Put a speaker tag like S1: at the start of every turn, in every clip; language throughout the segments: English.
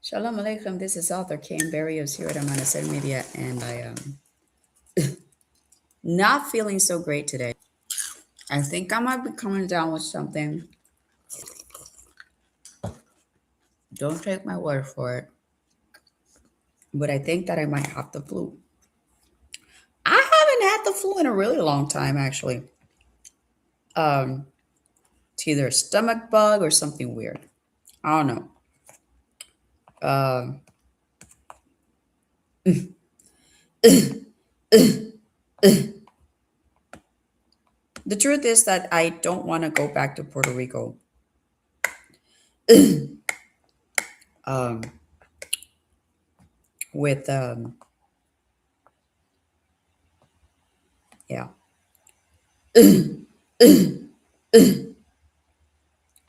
S1: Shalom Aleichem. This is author Kane Barrios here at Amanecer Media, and I am not feeling so great today. I think I might be coming down with something. Don't take my word for it, but I think that I might have the flu. I haven't had the flu in a really long time, actually. Um, it's either a stomach bug or something weird. I don't know. Um, the truth is that I don't want to go back to Puerto Rico. um, with yeah.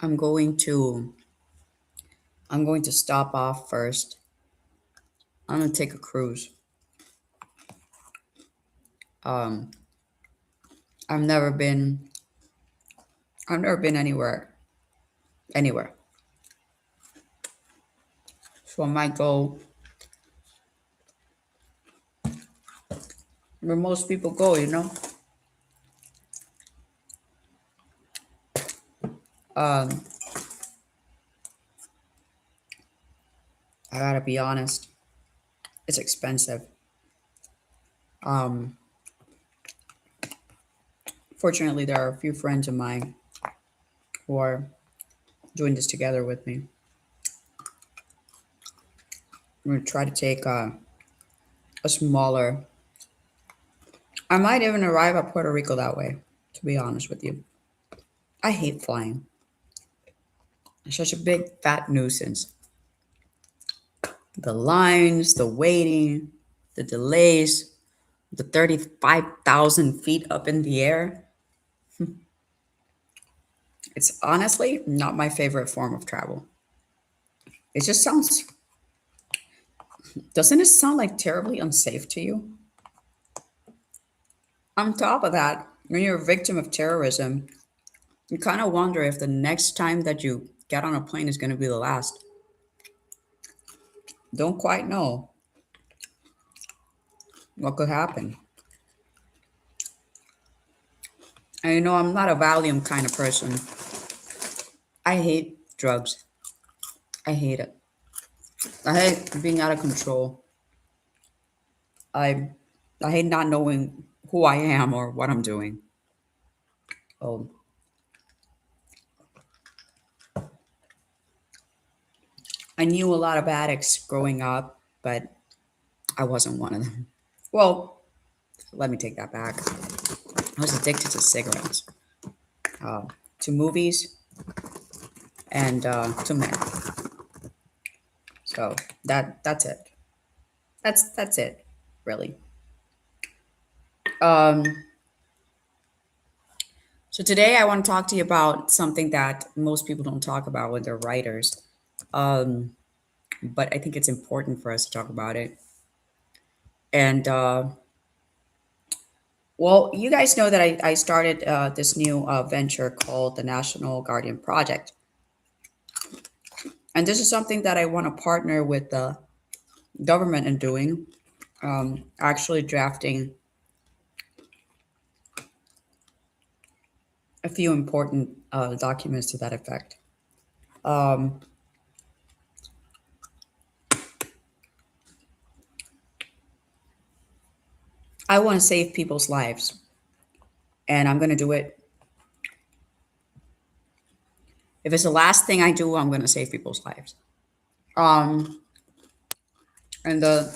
S1: I'm going to I'm going to stop off first. I'm gonna take a cruise. Um, I've never been I've never been anywhere. So I might go where most people go. Um, I gotta be honest, it's expensive. Um, Fortunately, there are a few friends of mine who are doing this together with me. We're gonna try to take a smaller. I might even arrive at Puerto Rico that way. To be honest with you, I hate flying. It's such a big fat nuisance. The lines, the waiting, the delays, the 35,000 feet up in the air. It's honestly not my favorite form of travel. It just doesn't it sound like terribly unsafe to you? On top of that, when you're a victim of terrorism, you kind of wonder if the next time that you get on a plane is going to be the last. Don't quite know what could happen. And I'm not a Valium kind of person. I hate drugs. I hate it. I hate being out of control. I I hate not knowing who I am or what I'm doing. Oh, I knew a lot of addicts growing up, but I wasn't one of them. Well, let me take that back. I was addicted to cigarettes, uh, to movies, and to men. So that's it. That's it, really. Um, so today I want to talk to you about something that most people don't talk about when they're writers. Um, but I think it's important for us to talk about it. And well, you guys know that I started this new venture called the National Guardian Project. And this is something that I want to partner with the government in doing, actually drafting a few important documents to that effect. Um, I want to save people's lives, and I'm going to do it. If it's the last thing I do, I'm going to save people's lives. Um, and the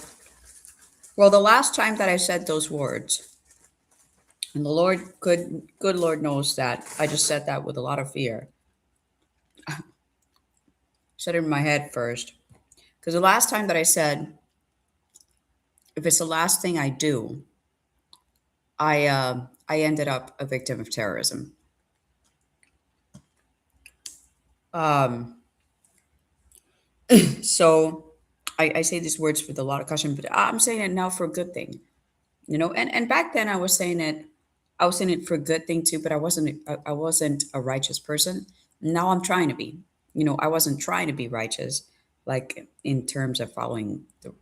S1: last time that I said those words, and the Lord, good Lord knows that I just said that with a lot of fear. Said it in my head first, because the last time that I said, if it's the last thing I do, I ended up a victim of terrorism. Um, so I say these words with a lot of caution, but I'm saying it now for a good thing, And back then I was saying it for a good thing too, but I wasn't a righteous person. Now I'm trying to be. I wasn't trying to be righteous. like in terms of following the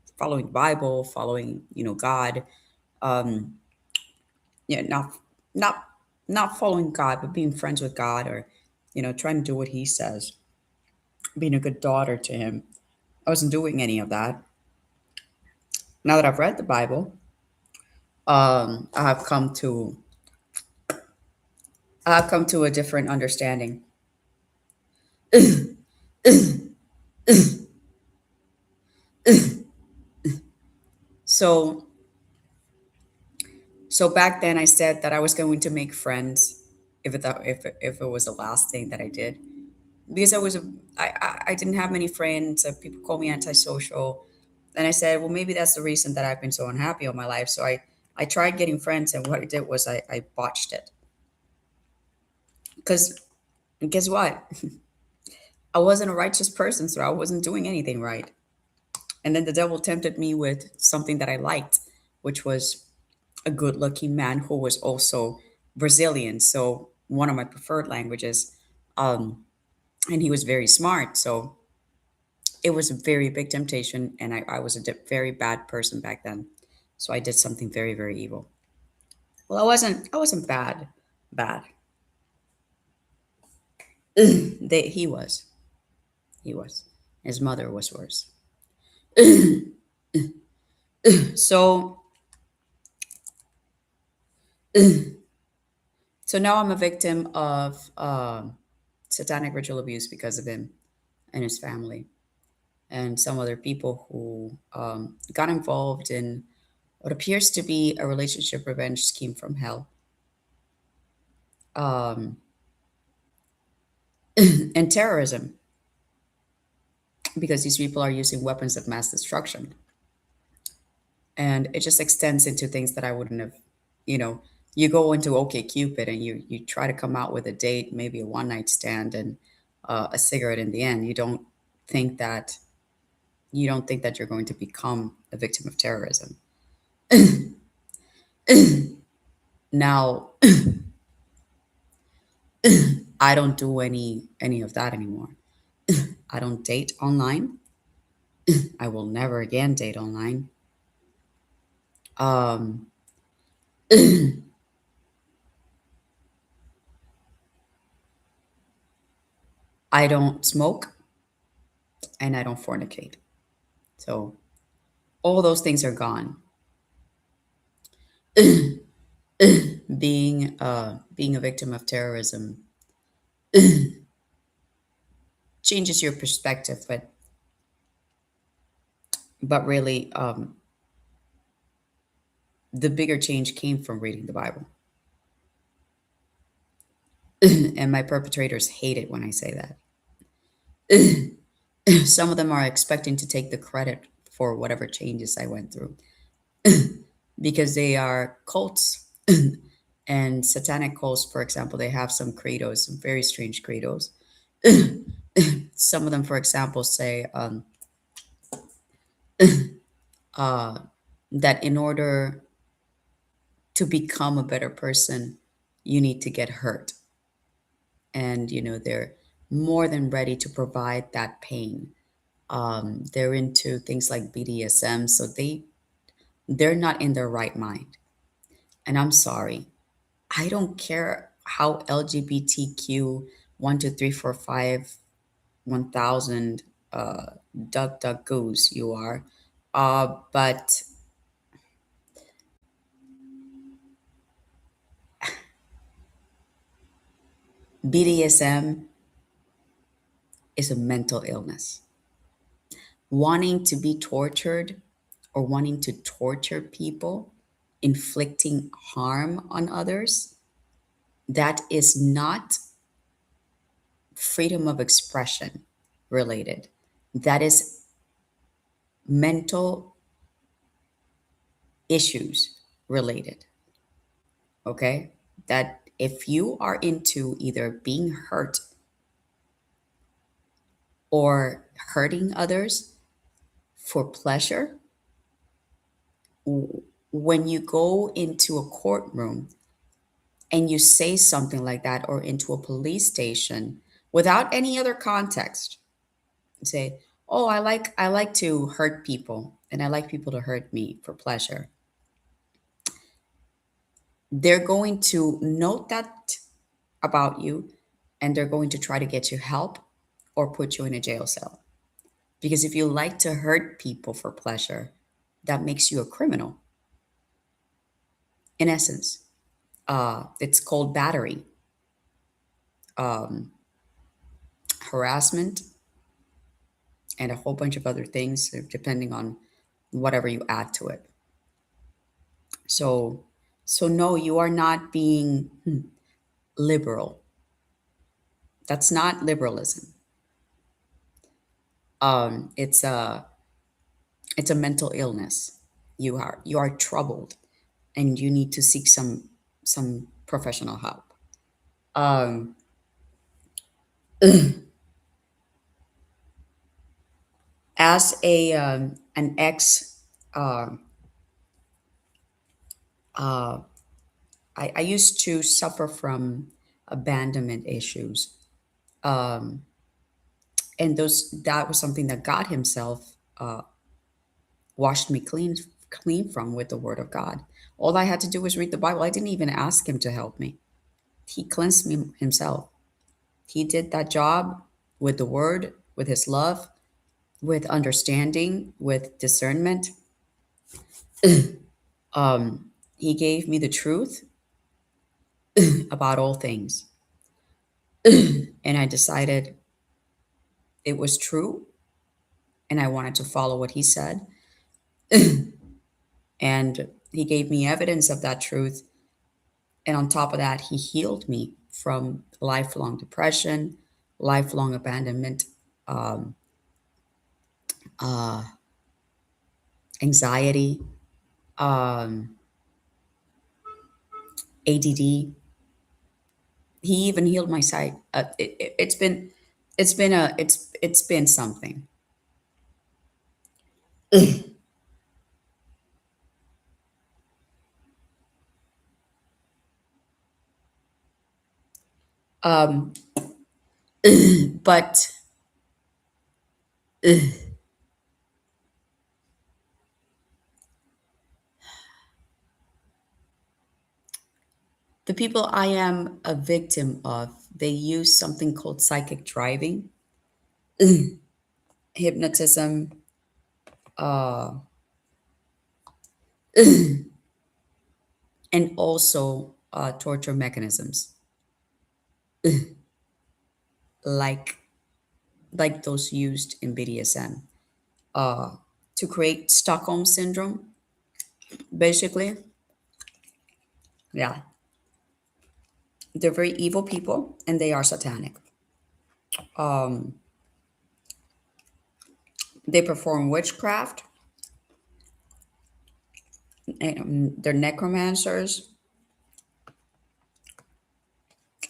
S1: Bible, following, God. Um, yeah, not not following God, but being friends with God, or trying to do what He says, being a good daughter to Him. I wasn't doing any of that. Now that I've read the Bible, I have come to a different understanding. So so back then I said that I was going to make friends if it was the last thing that I did, because I didn't have many friends. People call me antisocial, and I said, well, maybe that's the reason that I've been so unhappy all my life. So I tried getting friends, and what I did was I botched it. Because guess what? I wasn't a righteous person, so I wasn't doing anything right. And then the devil tempted me with something that I liked, which was a good looking man who was also Brazilian. So one of my preferred languages. Um, and he was very smart. So it was a very big temptation. And I was a very bad person back then. So I did something very, very evil. Well, I wasn't bad. He was. He was. His mother was worse. So, so now I'm a victim of satanic ritual abuse because of him and his family, and some other people who got involved in what appears to be a relationship revenge scheme from hell, um, and terrorism, because these people are using weapons of mass destruction. And it just extends into things that I wouldn't have, you know, you go into OK Cupid and you try to come out with a date, maybe a one night stand and a cigarette in the end. Think that you don't think that you're going to become a victim of terrorism. Now, I don't do any of that anymore. I don't date online. I will never again date online. Um, I don't smoke and I don't fornicate. So all those things are gone. Being a victim of terrorism changes your perspective, but really, the bigger change came from reading the Bible. And my perpetrators hate it when I say that. Some of them are expecting to take the credit for whatever changes I went through because they are cults. And satanic cults, for example, they have some credos, some very strange credos. Some of them, for example, say uh, that in order to become a better person, you need to get hurt. And, they're more than ready to provide that pain. They're into things like BDSM, so they're not in their right mind. And I'm sorry, I don't care how LGBTQ 1, 2, 3, 4, 5, 1,000 duck duck goose you are, but BDSM is a mental illness. Wanting to be tortured or wanting to torture people, inflicting harm on others, that is not freedom of expression related. That is mental issues related. Okay? That if you are into either being hurt or hurting others for pleasure, when you go into a courtroom and you say something like that, or into a police station without any other context, say, Oh, I like to hurt people, and I like people to hurt me for pleasure. They're going to note that about you, and they're going to try to get you help or put you in a jail cell. Because if you like to hurt people for pleasure, that makes you a criminal, in essence. It's called battery, um, harassment, and a whole bunch of other things, depending on whatever you add to it. So, so no, you are not being liberal. That's not liberalism. It's a mental illness. You are troubled, and you need to seek some professional help. Um, as a an ex, uh, uh, I used to suffer from abandonment issues, um, and those that was something that God Himself washed me clean from with the Word of God. All I had to do was read the Bible. I didn't even ask Him to help me. He cleansed me Himself. He did that job with the Word, with His love, with understanding, with discernment. He gave me the truth about all things. And I decided it was true, and I wanted to follow what he said. And he gave me evidence of that truth. And on top of that, he healed me from lifelong depression, lifelong abandonment, um, uh, anxiety, um, ADD. He even healed my sight. It's been something. Um, but the people I am a victim of, they use something called psychic driving, hypnotism, uh, and also torture mechanisms like like those used in BDSM uh, to create Stockholm syndrome. Basically, yeah, they're very evil people and they are satanic. Um, they perform witchcraft. They're necromancers.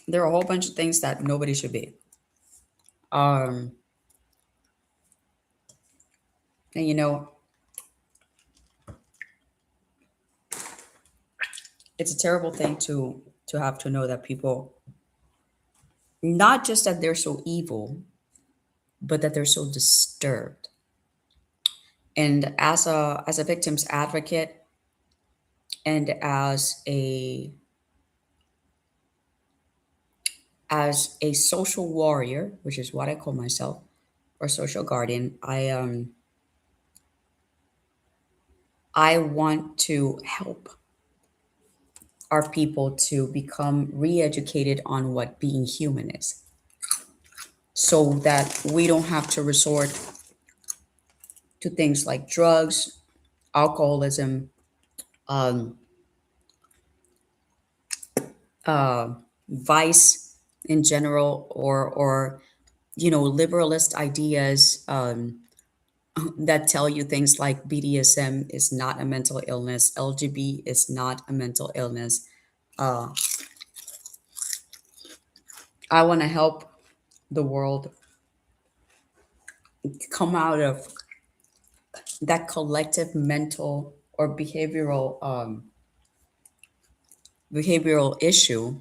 S1: There are a whole bunch of things that nobody should be. Um, and it's a terrible thing to have to know that people, not just that they're so evil, but that they're so disturbed. And as a victim's advocate, and as a social warrior, which is what I call myself, or social guardian, I want to help our people to become re-educated on what being human is, so that we don't have to resort to things like drugs, alcoholism, um, vice in general, or liberalist ideas that tell you things like BDSM is not a mental illness, LGB is not a mental illness. Uh, I want to help the world come out of that collective mental or behavioral issue,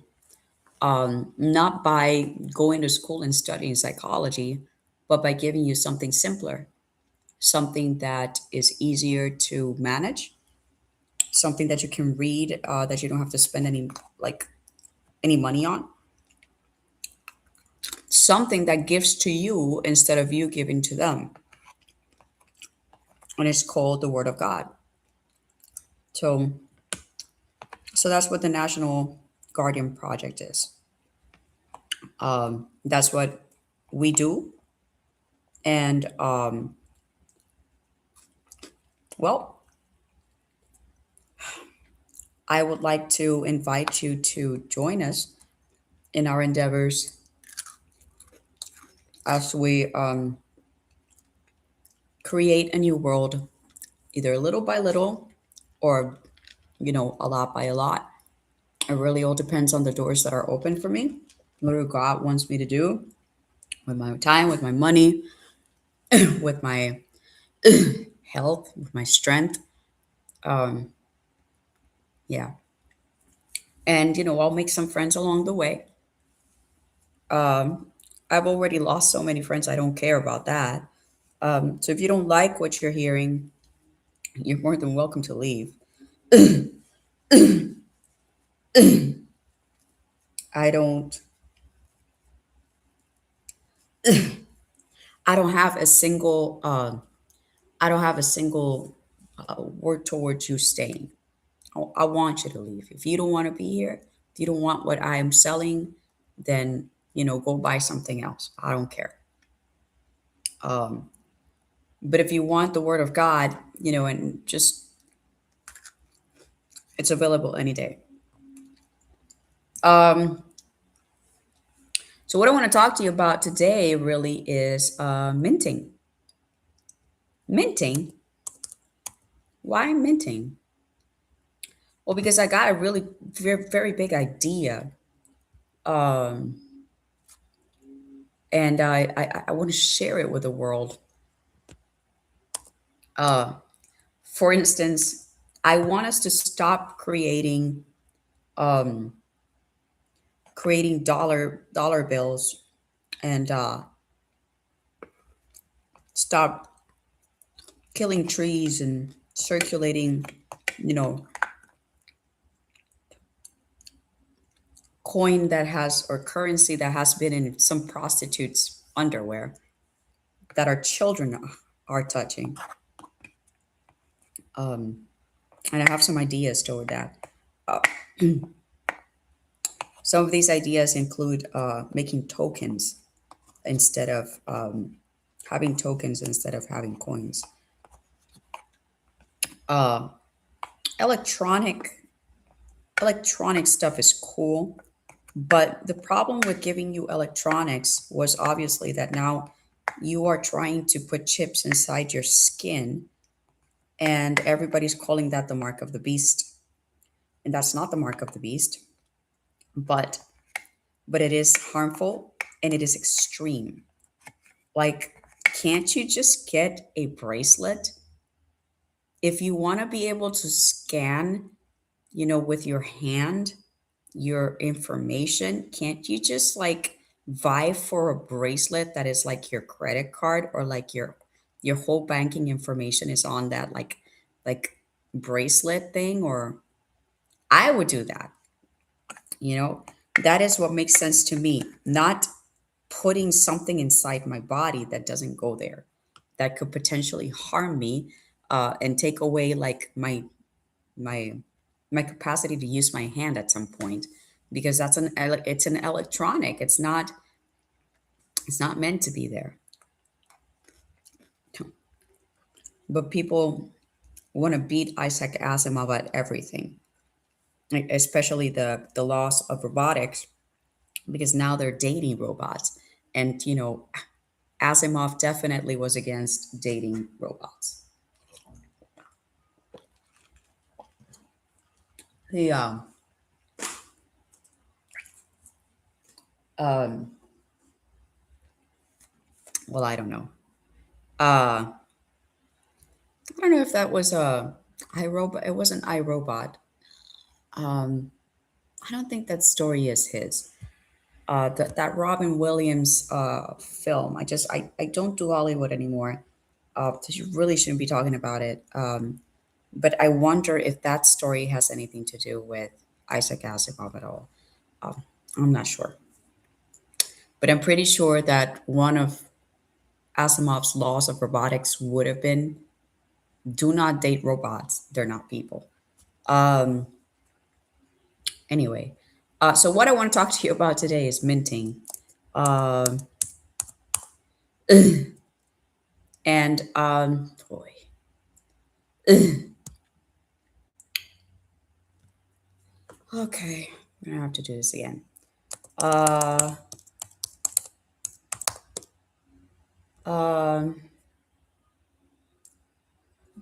S1: not by going to school and studying psychology, but by giving you something simpler, something that is easier to manage, something that you can read, that you don't have to spend like any money on, something that gives to you instead of you giving to them. And it's called the Word of God. So, so that's what the National Guardian Project is. That's what we do. And well, I would like to invite you to join us in our endeavors as we create a new world, either little by little or, a lot by a lot. It really all depends on the doors that are open for me, what God wants me to do with my time, with my money, with my health, with my strength. Um, yeah. And, I'll make some friends along the way. Um, I've already lost so many friends, I don't care about that. So if you don't like what you're hearing, you're more than welcome to leave. I don't I don't have a single I don't have a single word towards you staying. I want you to leave. If you don't want to be here, if you don't want what I am selling, then go buy something else. I don't care. Um, but if you want the word of God, and just it's available any day. Um, so what I want to talk to you about today really is minting. Minting. Why minting? Well, because I got a really very, very big idea, um, and I want to share it with the world. Uh, for instance, I want us to stop um, creating dollar bills, and stop killing trees and circulating, you know, coin that has or currency that has been in some prostitutes' underwear that our children are touching. Um, and I have some ideas toward that. Uh, some of these ideas include making tokens instead of having tokens instead of having coins. Uh, electronic electronic stuff is cool, but the problem with giving you electronics was obviously that now you are trying to put chips inside your skin, and everybody's calling that the mark of the beast, and that's not the mark of the beast, but it is harmful and it is extreme. Like, can't you just get a bracelet? If you want to be able to scan, with your hand, your information, can't you just like vie for a bracelet that is like your credit card, or like your whole banking information is on that like bracelet thing? Or I would do that. You know, that is what makes sense to me. Not putting something inside my body that doesn't go there, that could potentially harm me, and take away like my my capacity to use my hand at some point, because it's an electronic. It's not meant to be there. But people want to beat Isaac Asimov at everything, like, especially the loss of robotics, because now they're dating robots. And Asimov definitely was against dating robots. The um well, I don't know. I don't know if that was iRobot. It wasn't iRobot. Um, I don't think that story is his. that Robin Williams film. I don't do Hollywood anymore. So you really shouldn't be talking about it. But I wonder if that story has anything to do with Isaac Asimov at all. Um, I'm not sure, but I'm pretty sure that one of Asimov's laws of robotics would have been do not date robots. They're not people. Um, anyway, so what I want to talk to you about today is minting. Um, and boy, okay, I'm gonna have to do this again. Uh, um,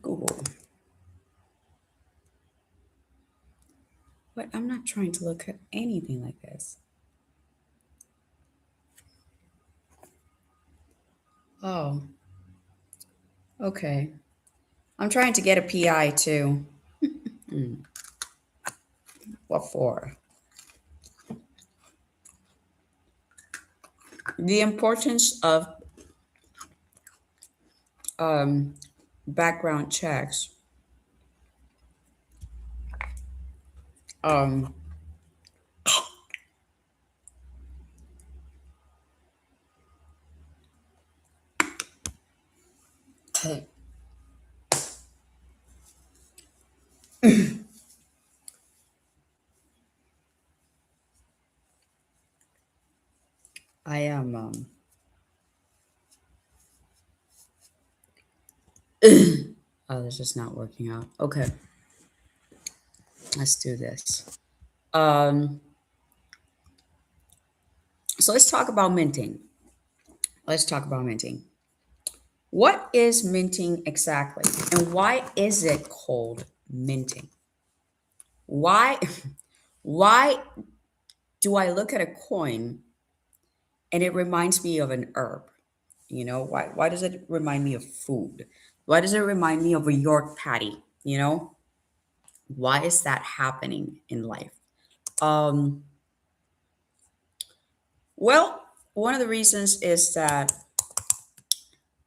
S1: Google. What? I'm not trying to look at anything like this. Oh, okay. I'm trying to get a PI too. Hmm. What for? The importance of um, background checks. Um, I am. Oh, this is not working out. Okay, let's do this. Um, so let's talk about minting. Let's talk about minting. What is minting exactly, and why is it called minting? Why? Why do I look at a coin and it reminds me of an herb? You know, why does it remind me of food? Why does it remind me of a York patty? You know, why is that happening in life? Um, well, one of the reasons is that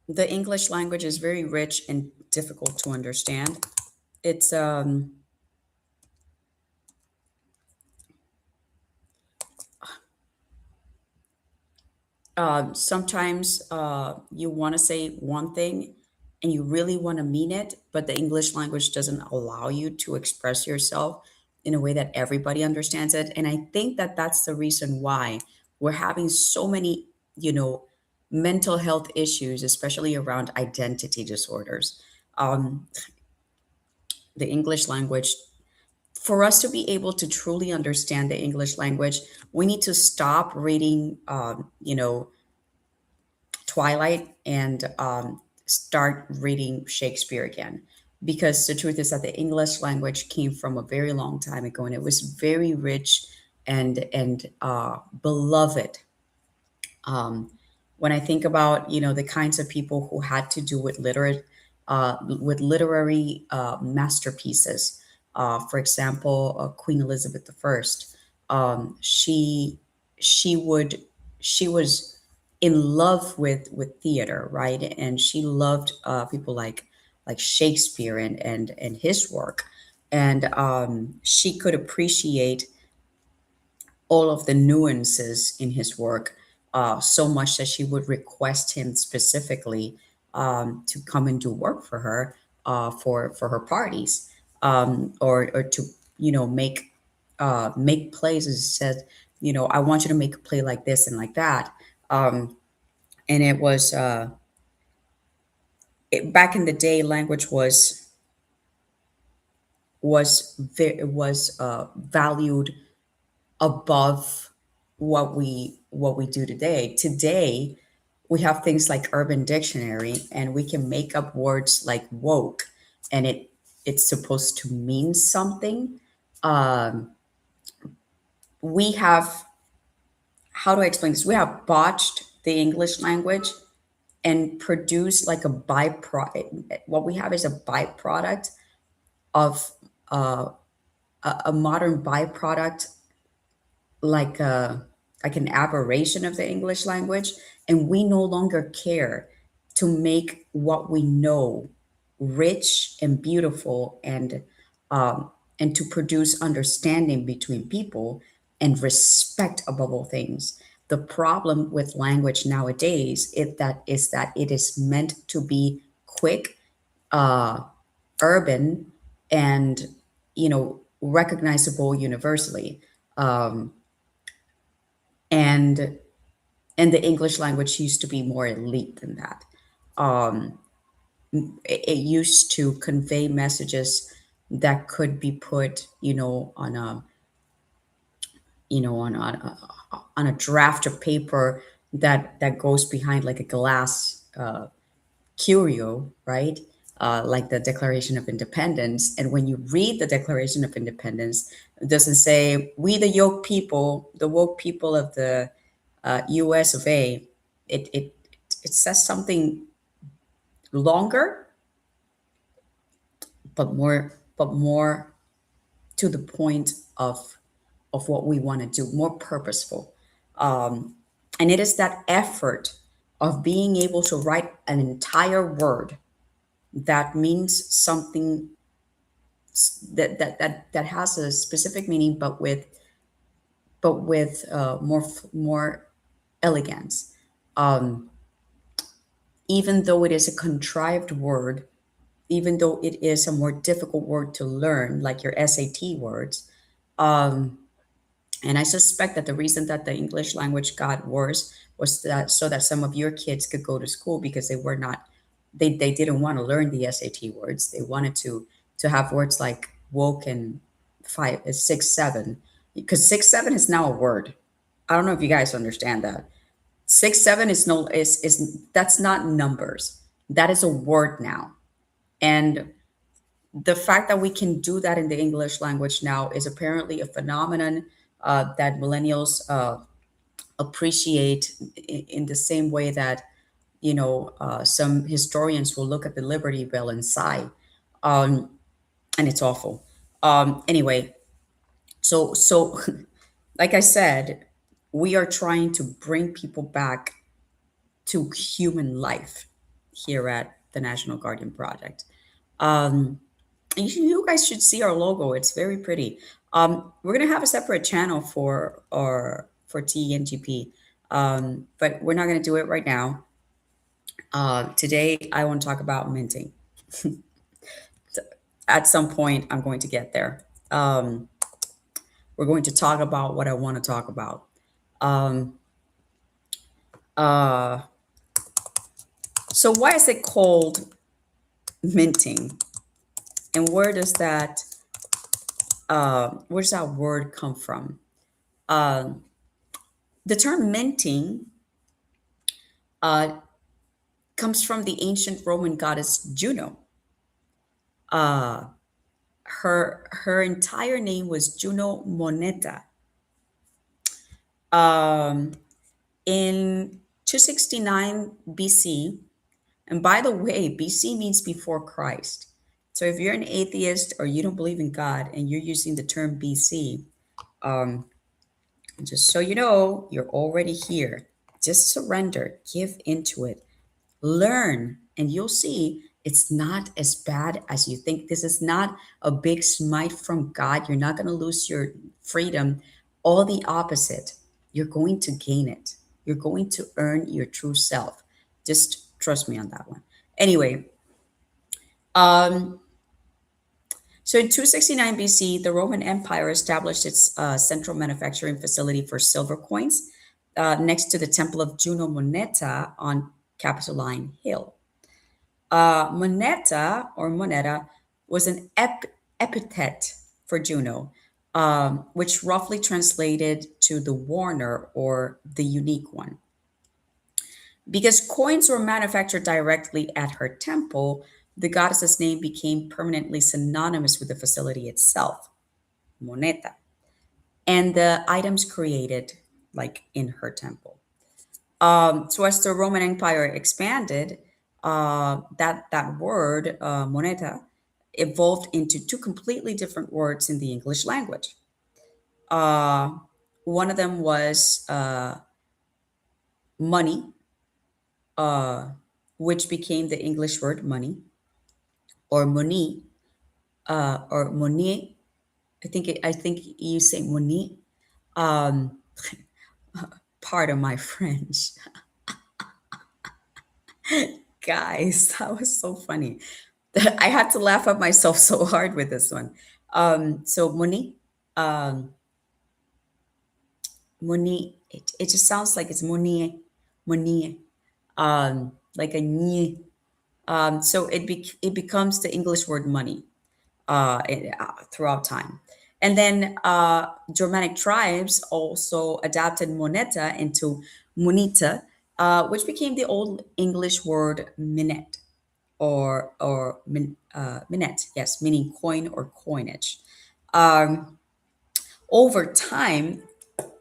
S1: the English language is very rich and difficult to understand. It's sometimes you want to say one thing and you really want to mean it, but the English language doesn't allow you to express yourself in a way that everybody understands it. And I think that that's the reason why we're having so many, you know, mental health issues, especially around identity disorders. Um, the English language, for us to be able to truly understand the English language, we need to stop reading, Twilight and start reading Shakespeare again. Because the truth is that the English language came from a very long time ago, and it was very rich and beloved. Um, when I think about the kinds of people who had to do with literary masterpieces, for example, Queen Elizabeth I, she would she was in love with theater, right? And she loved people like Shakespeare and his work, and she could appreciate all of the nuances in his work so much that she would request him specifically to come and do work for her for her parties, or to make plays. As said, I want you to make a play like this and like that. And it was back in the day, language was valued above what we do today. Today, we have things like Urban Dictionary, and we can make up words like woke, and it's supposed to mean something. Um, we have How do I explain this? We have botched the English language and produced like a byproduct. What we have is a byproduct of uh, a modern byproduct, like like an aberration of the English language, and we no longer care to make what we know rich and beautiful, and to produce understanding between people and respect above all things. The problem with language nowadays is that it is meant to be quick, uh, urban, and recognizable universally. Um, and and the English language used to be more elite than that. Um, it used to convey messages that could be put, on a draft of paper that goes behind like a glass curio, right? Like the Declaration of Independence. And when you read the Declaration of Independence, it doesn't say "We the woke people of the U.S. of A." It says something longer, but more to the point of what we want to do, more purposeful. Um, and it is that effort of being able to write an entire word that means something, that has a specific meaning, but with more elegance. Um, Even though it is a contrived word, even though it is a more difficult word to learn, like your SAT words. Um, and I suspect that the reason that the English language got worse was that so that some of your kids could go to school, because they didn't want to learn the SAT words. They wanted to have words like woke and 6 7, because 6 7 is now a word. I don't know if you guys understand that. 6 7 is no is that's not numbers. That is a word now. And the fact that we can do that in the English language now is apparently a phenomenon that millennials appreciate in the same way that some historians will look at the Liberty Bell and sigh, um, and it's awful. Anyway, so like I said, we are trying to bring people back to human life here at the National Guardian Project. Um, you guys should see our logo. It's very pretty. We're gonna have a separate channel for TNGP, but we're not gonna do it right now. Today, I want to talk about minting. At some point, I'm going to get there. Um, we're going to talk about what I want to talk about. Um, uh, so, why is it called minting, and where does that word come from? Um, the term minting uh, comes from the ancient Roman goddess Juno. Uh, her entire name was Juno Moneta. Um, in 269 BC, and by the way, BC means before Christ. So if you're an atheist or you don't believe in God and you're using the term BC, um, just so you know, you're already here. Just surrender, give into it, learn, and you'll see it's not as bad as you think. This is not a big smite from God. You're not going to lose your freedom. All the opposite. You're going to gain it. You're going to earn your true self. Just trust me on that one. Anyway, um, so in 269 BC, the Roman Empire established its central manufacturing facility for silver coins next to the Temple of Juno Moneta on Capitoline Hill. Moneta or moneta was an epithet for Juno, which roughly translated to the warner or the unique one. Because coins were manufactured directly at her temple, the goddess's name became permanently synonymous with the facility itself, moneta, and the items created like in her temple. So as the Roman Empire expanded, that word moneta evolved into two completely different words in the English language. Uh, One of them was money, uh, which became the English word money, or money, or money. I think you say money. Um, Pardon my French, guys. That was so funny. I had to laugh at myself so hard with this one. So money, um, money. It just sounds like it's money, money, like a ni. So it becomes the English word money throughout time. And then Germanic tribes also adapted moneta into monita, which became the Old English word minute or minute, yes, meaning coin or coinage. Um, Over time,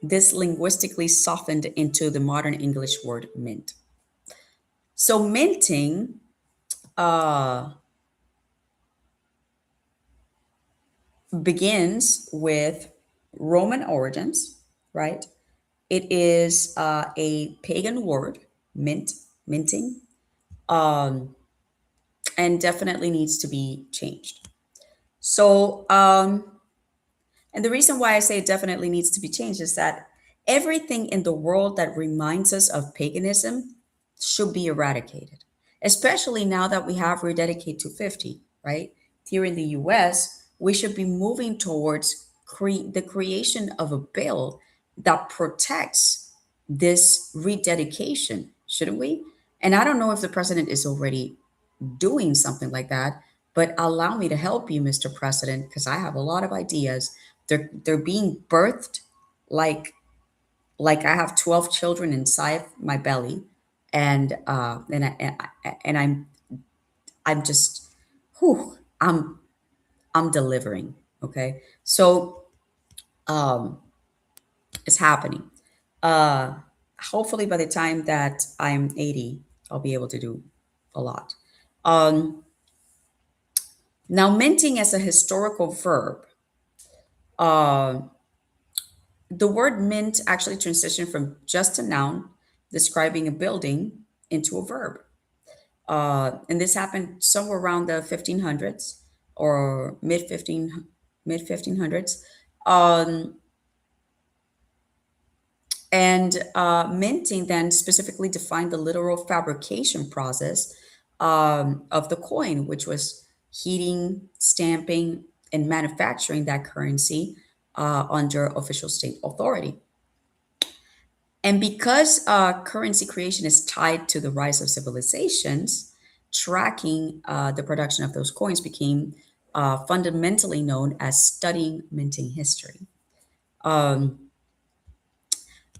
S1: this linguistically softened into the modern English word mint. So minting uh, begins with Roman origins, right? It is a pagan word, mint, minting, um, and definitely needs to be changed. So, and the reason why I say it definitely needs to be changed is that everything in the world that reminds us of paganism should be eradicated, especially now that we have Rededicate 250, right? Here in the US, we should be moving towards the creation of a bill that protects this rededication, shouldn't we? And I don't know if the president is already doing something like that, but allow me to help you, Mr. President, because I have a lot of ideas. They're being birthed like I have 12 children inside my belly, and I'm just, whew, I'm delivering. Okay, so um, it's happening. Uh, Hopefully, by the time that I'm 80, I'll be able to do a lot. Um, Now, minting as a historical verb, uh, the word mint actually transitioned from just a noun describing a building into a verb. And this happened somewhere around the 1500s or mid 1500s. Um, and minting then specifically defined the literal fabrication process of the coin, which was heating, stamping, and manufacturing that currency under official state authority. And because currency creation is tied to the rise of civilizations, tracking the production of those coins became fundamentally known as studying minting history. Um,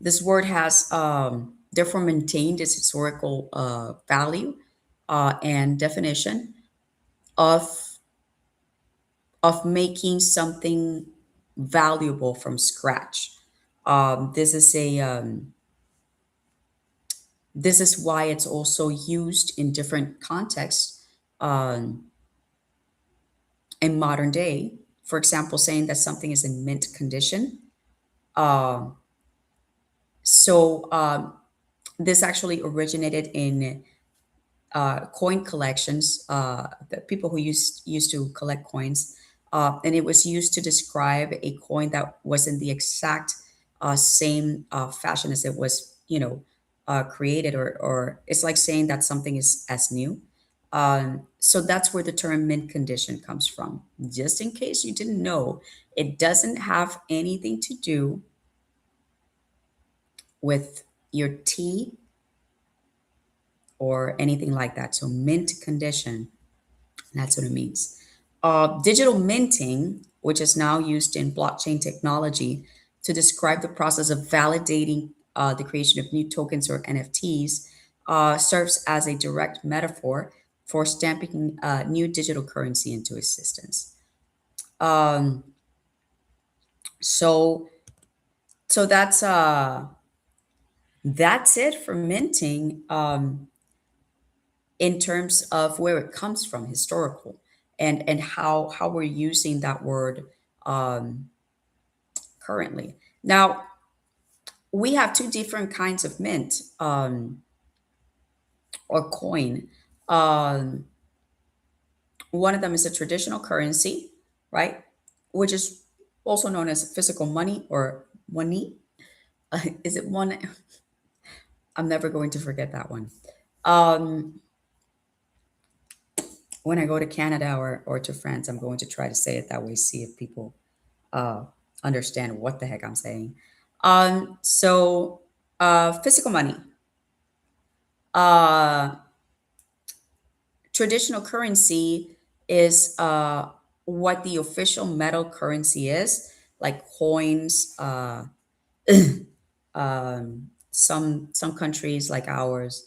S1: This word has therefore maintained its historical value and definition of making something valuable from scratch. This is a this is why it's also used in different contexts um, in modern day. For example, saying that something is in mint condition. Uh, so this actually originated in coin collections, the people who used to collect coins, and it was used to describe a coin that was in the exact same fashion as it was, created, or it's like saying that something is as new. So that's where the term mint condition comes from. Just in case you didn't know, it doesn't have anything to do with your tea or anything like that. So mint condition, that's what it means. Digital minting, which is now used in blockchain technology to describe the process of validating the creation of new tokens or NFTs, serves as a direct metaphor for stamping new digital currency into existence. Um, so, so that's it for minting. In terms of where it comes from, historical, and how we're using that word um, currently. Now, we have two different kinds of mint, or coin. Um, One of them is a traditional currency, right? Which is also known as physical money or money. Is it one? I'm never going to forget that one. Um, when I go to Canada or to France, I'm going to try to say it that way, see if people uh, understand what the heck I'm saying. Physical money. Uh, Traditional currency is what the official metal currency is, like coins. Some countries like ours.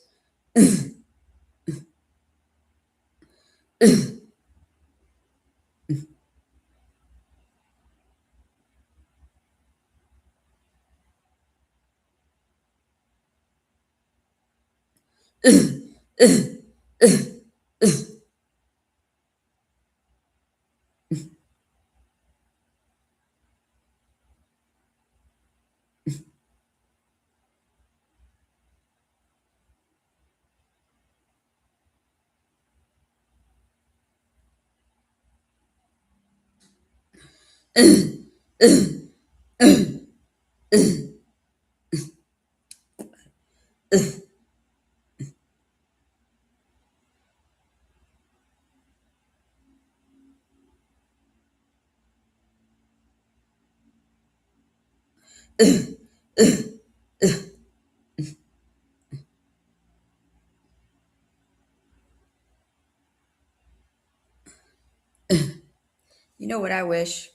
S1: You know what I wish?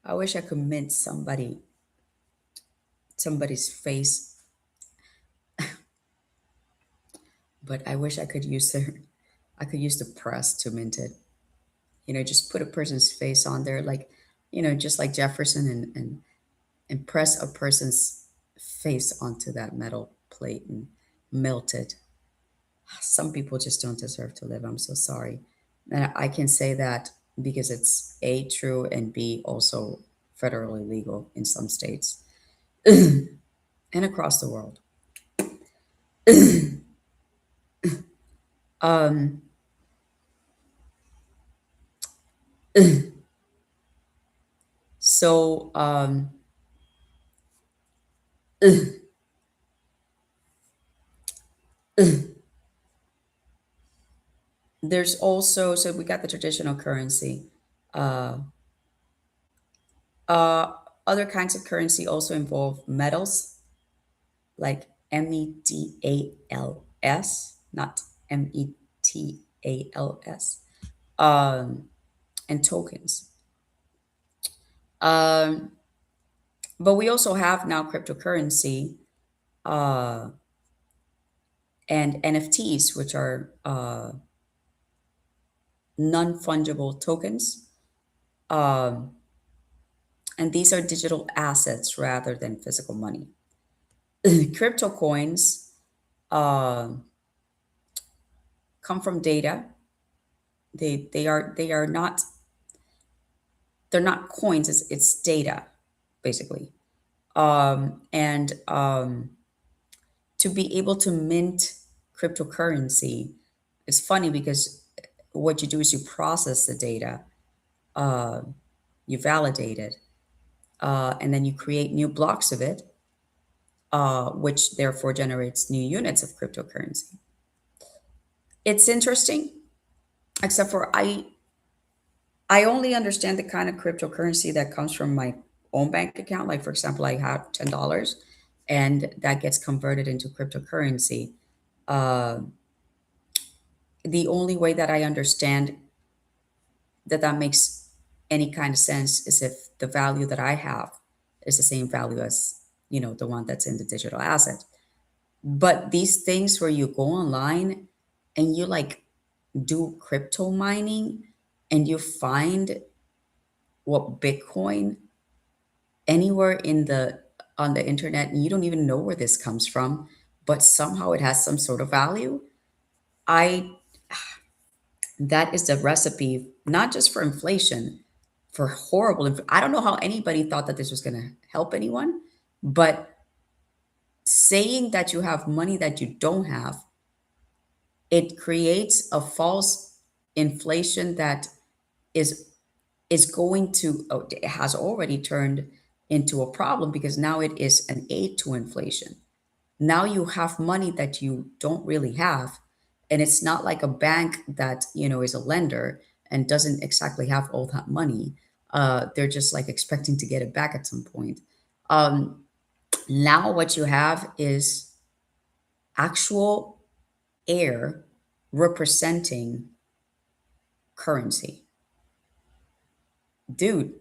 S1: I wish I could mint somebody's face, but I wish I could use the press to mint it. Just put a person's face on there, like, just like Jefferson, and press a person's face onto that metal plate and melt it. Some people just don't deserve to live. I'm so sorry. And I can say that because it's A, true, and B, also federally legal in some states and across the world. Um, so, there's also, so we got the traditional currency. Uh, uh, Other kinds of currency also involve metals, like METALS, not METALS, and tokens. Um, but we also have now cryptocurrency, uh, and NFTs, which are non fungible tokens. Um, and these are digital assets rather than physical money. Crypto coins uh, come from data. They are not, they're not coins. It's data, basically. And To be able to mint cryptocurrency, it's funny because what you do is you process the data, uh, you validate it, and then you create new blocks of it, which therefore generates new units of cryptocurrency. It's interesting, except for I only understand the kind of cryptocurrency that comes from my own bank account. Like, for example, I have $10 and that gets converted into cryptocurrency. Uh, the only way that I understand that makes any kind of sense is if the value that I have is the same value as, the one that's in the digital asset. But these things where you go online and you like do crypto mining and you find what Bitcoin anywhere in the on the internet and you don't even know where this comes from, but somehow it has some sort of value. I That is the recipe, not just for inflation, for horrible. I don't know how anybody thought that this was going to help anyone, but saying that you have money that you don't have, it creates a false inflation that is is going to it has already turned into a problem because now it is an aid to inflation. Now you have money that you don't really have, and it's not like a bank that is a lender and doesn't exactly have all that money. They're just like expecting to get it back at some point. um, Now what you have is actual air representing currency. Dude,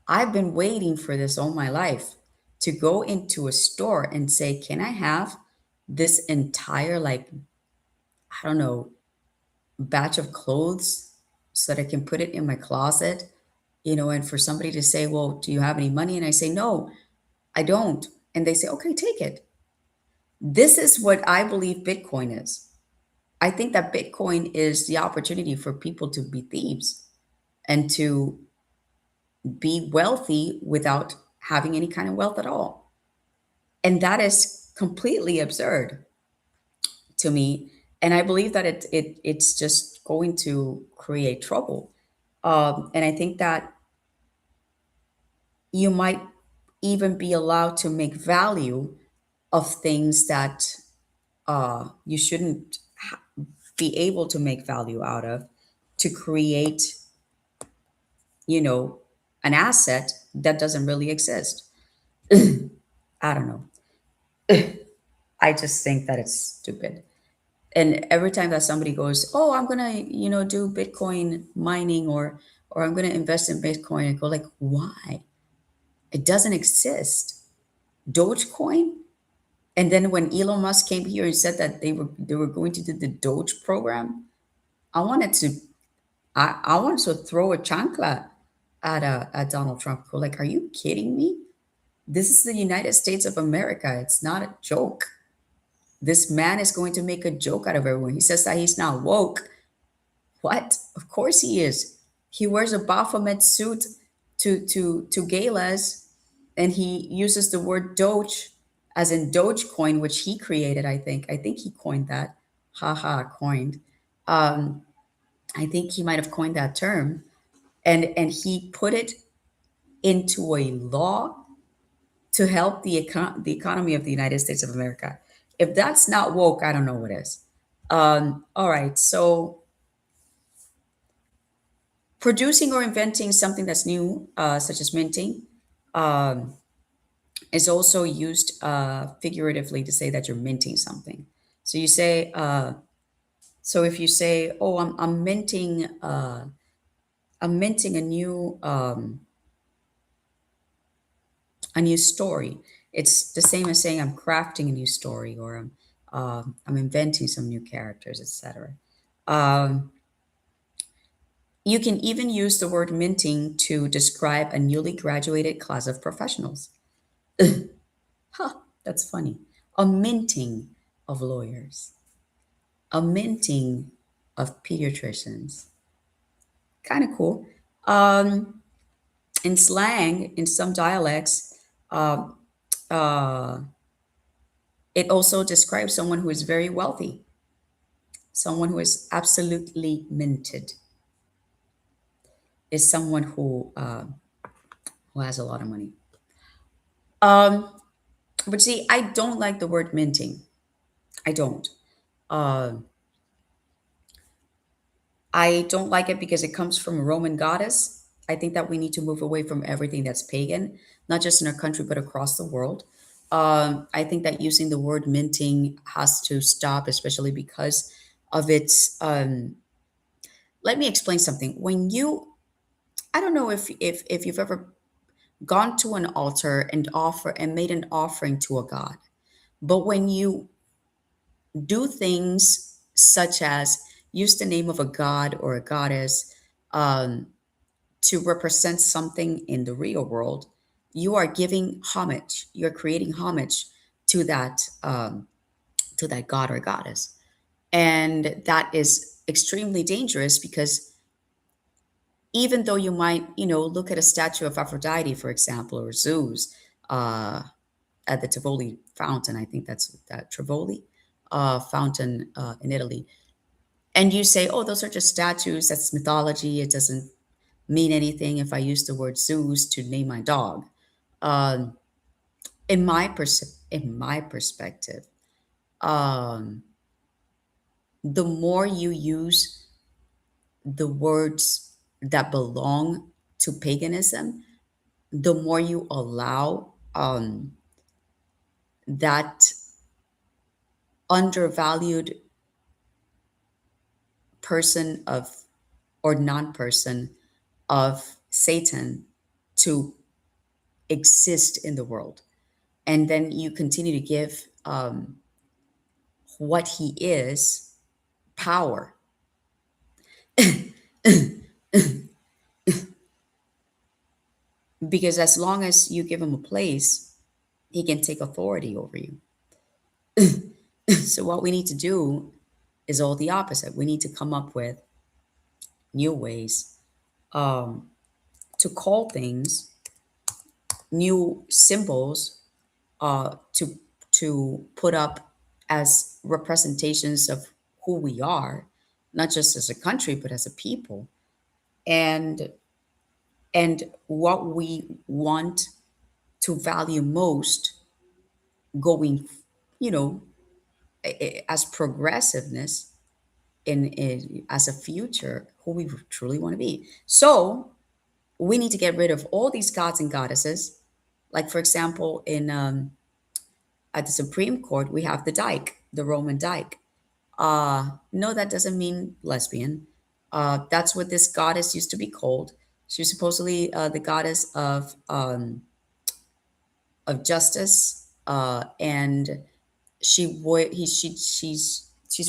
S1: I've been waiting for this all my life, to go into a store and say, can I have this entire, like, I don't know, batch of clothes so that I can put it in my closet? And for somebody to say, well, do you have any money? And I say, no, I don't. And they say, okay, take it. This is what I believe Bitcoin is. I think that Bitcoin is the opportunity for people to be thieves and to be wealthy without having any kind of wealth at all. And that is completely absurd to me. And I believe that it's just going to create trouble. And I think that you might even be allowed to make value of things that you shouldn't be able to make value out of, to create, you know, an asset that doesn't really exist. I don't know. I just think that it's stupid. And every time that somebody goes, "Oh, I'm gonna, do Bitcoin mining, or I'm gonna invest in Bitcoin," I go like, "Why? It doesn't exist." Dogecoin. And then when Elon Musk came here and said that they were going to do the Doge program, I wanted to I wanted to throw a chancla at Donald Trump. Go like, "Are you kidding me? This is the United States of America. It's not a joke. This man is going to make a joke out of everyone. He says that he's not woke. What? Of course he is. He wears a Baphomet suit to galas, and he uses the word Doge as in Dogecoin, which he created. I think. I think he coined that. Haha, coined. Um, I think he might have coined that term, and he put it into a law to help the economy of the United States of America. If that's not woke, I don't know what is. All right, so producing or inventing something that's new, such as minting, um, is also used figuratively to say that you're minting something. So you say, so if you say, "Oh, I'm minting a new story," it's the same as saying I'm crafting a new story, or I'm inventing some new characters, etc. Um, you can even use the word minting to describe a newly graduated class of professionals. Huh, that's funny. A minting of lawyers, a minting of pediatricians. Kind of cool. Um, in slang, in some dialects, uh, uh, it also describes someone who is very wealthy, someone who is absolutely minted, is someone who has a lot of money. Um, but see, I don't like the word minting. I don't. Uh, I don't like it because it comes from a Roman goddess. I think that we need to move away from everything that's pagan, not just in our country, but across the world. I think that using the word minting has to stop, especially because of its. Let me explain something. I don't know if you've ever gone to an altar and made an offering to a god, but when you do things such as use the name of a god or a goddess, um, to represent something in the real world, you are giving homage. You're creating homage to that god or goddess, and that is extremely dangerous because even though you might, look at a statue of Aphrodite, for example, or Zeus, uh, at the Tivoli fountain. I think that's that Tivoli fountain in Italy. And you say, oh, those are just statues. That's mythology. It doesn't mean anything if I use the word Zeus to name my dog. Um, in my perspective, um, the more you use the words that belong to paganism, the more you allow that undervalued person of or non-person of Satan to exist in the world. And then you continue to give what he is power. Because as long as you give him a place, he can take authority over you. So, what we need to do is all the opposite. We need to come up with new ways um, to call things, new symbols to put up as representations of who we are, not just as a country but as a people, and what we want to value most going, you know, as progressiveness in as a future, who we truly want to be. So we need to get rid of all these gods and goddesses. Like for example, in at the Supreme Court, we have the Dyke, the Roman Dyke. No, that doesn't mean lesbian. That's what this goddess used to be called. She was supposedly the goddess of justice, and she's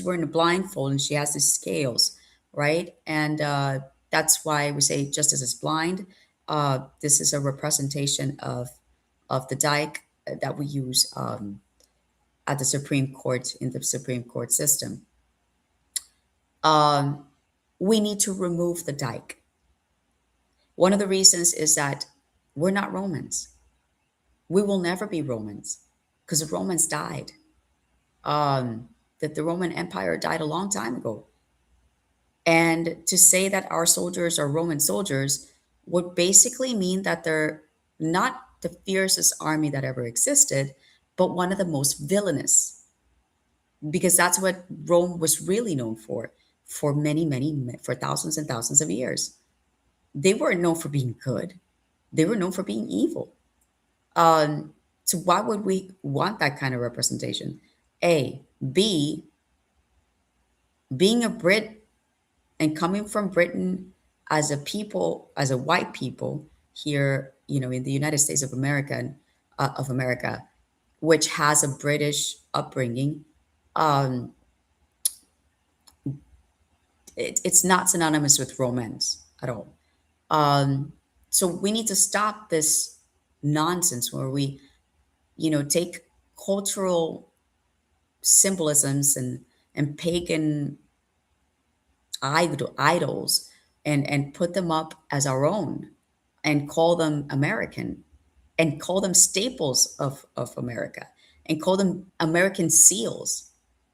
S1: wearing a blindfold and she has these scales, right? And that's why we say justice is blind. This is a representation of the Dyke that we use at the Supreme Court in the Supreme Court system. Um, we need to remove the Dyke. One of the reasons is that we're not Romans. We will never be Romans because the Romans died. That the Roman Empire died a long time ago. And to say that our soldiers are Roman soldiers would basically mean that they're not the fiercest army that ever existed, but one of the most villainous, because that's what Rome was really known for for thousands and thousands of years. They weren't known for being good, they were known for being evil. So why would we want that kind of representation? A. B. Being a Brit and coming from Britain as a people, as a white people here, in the United States of America, which has a British upbringing, um, it's not synonymous with romance at all. Um, so we need to stop this nonsense where we, take cultural symbolisms and pagan idols and put them up as our own and call them American and call them staples of America and call them American seals.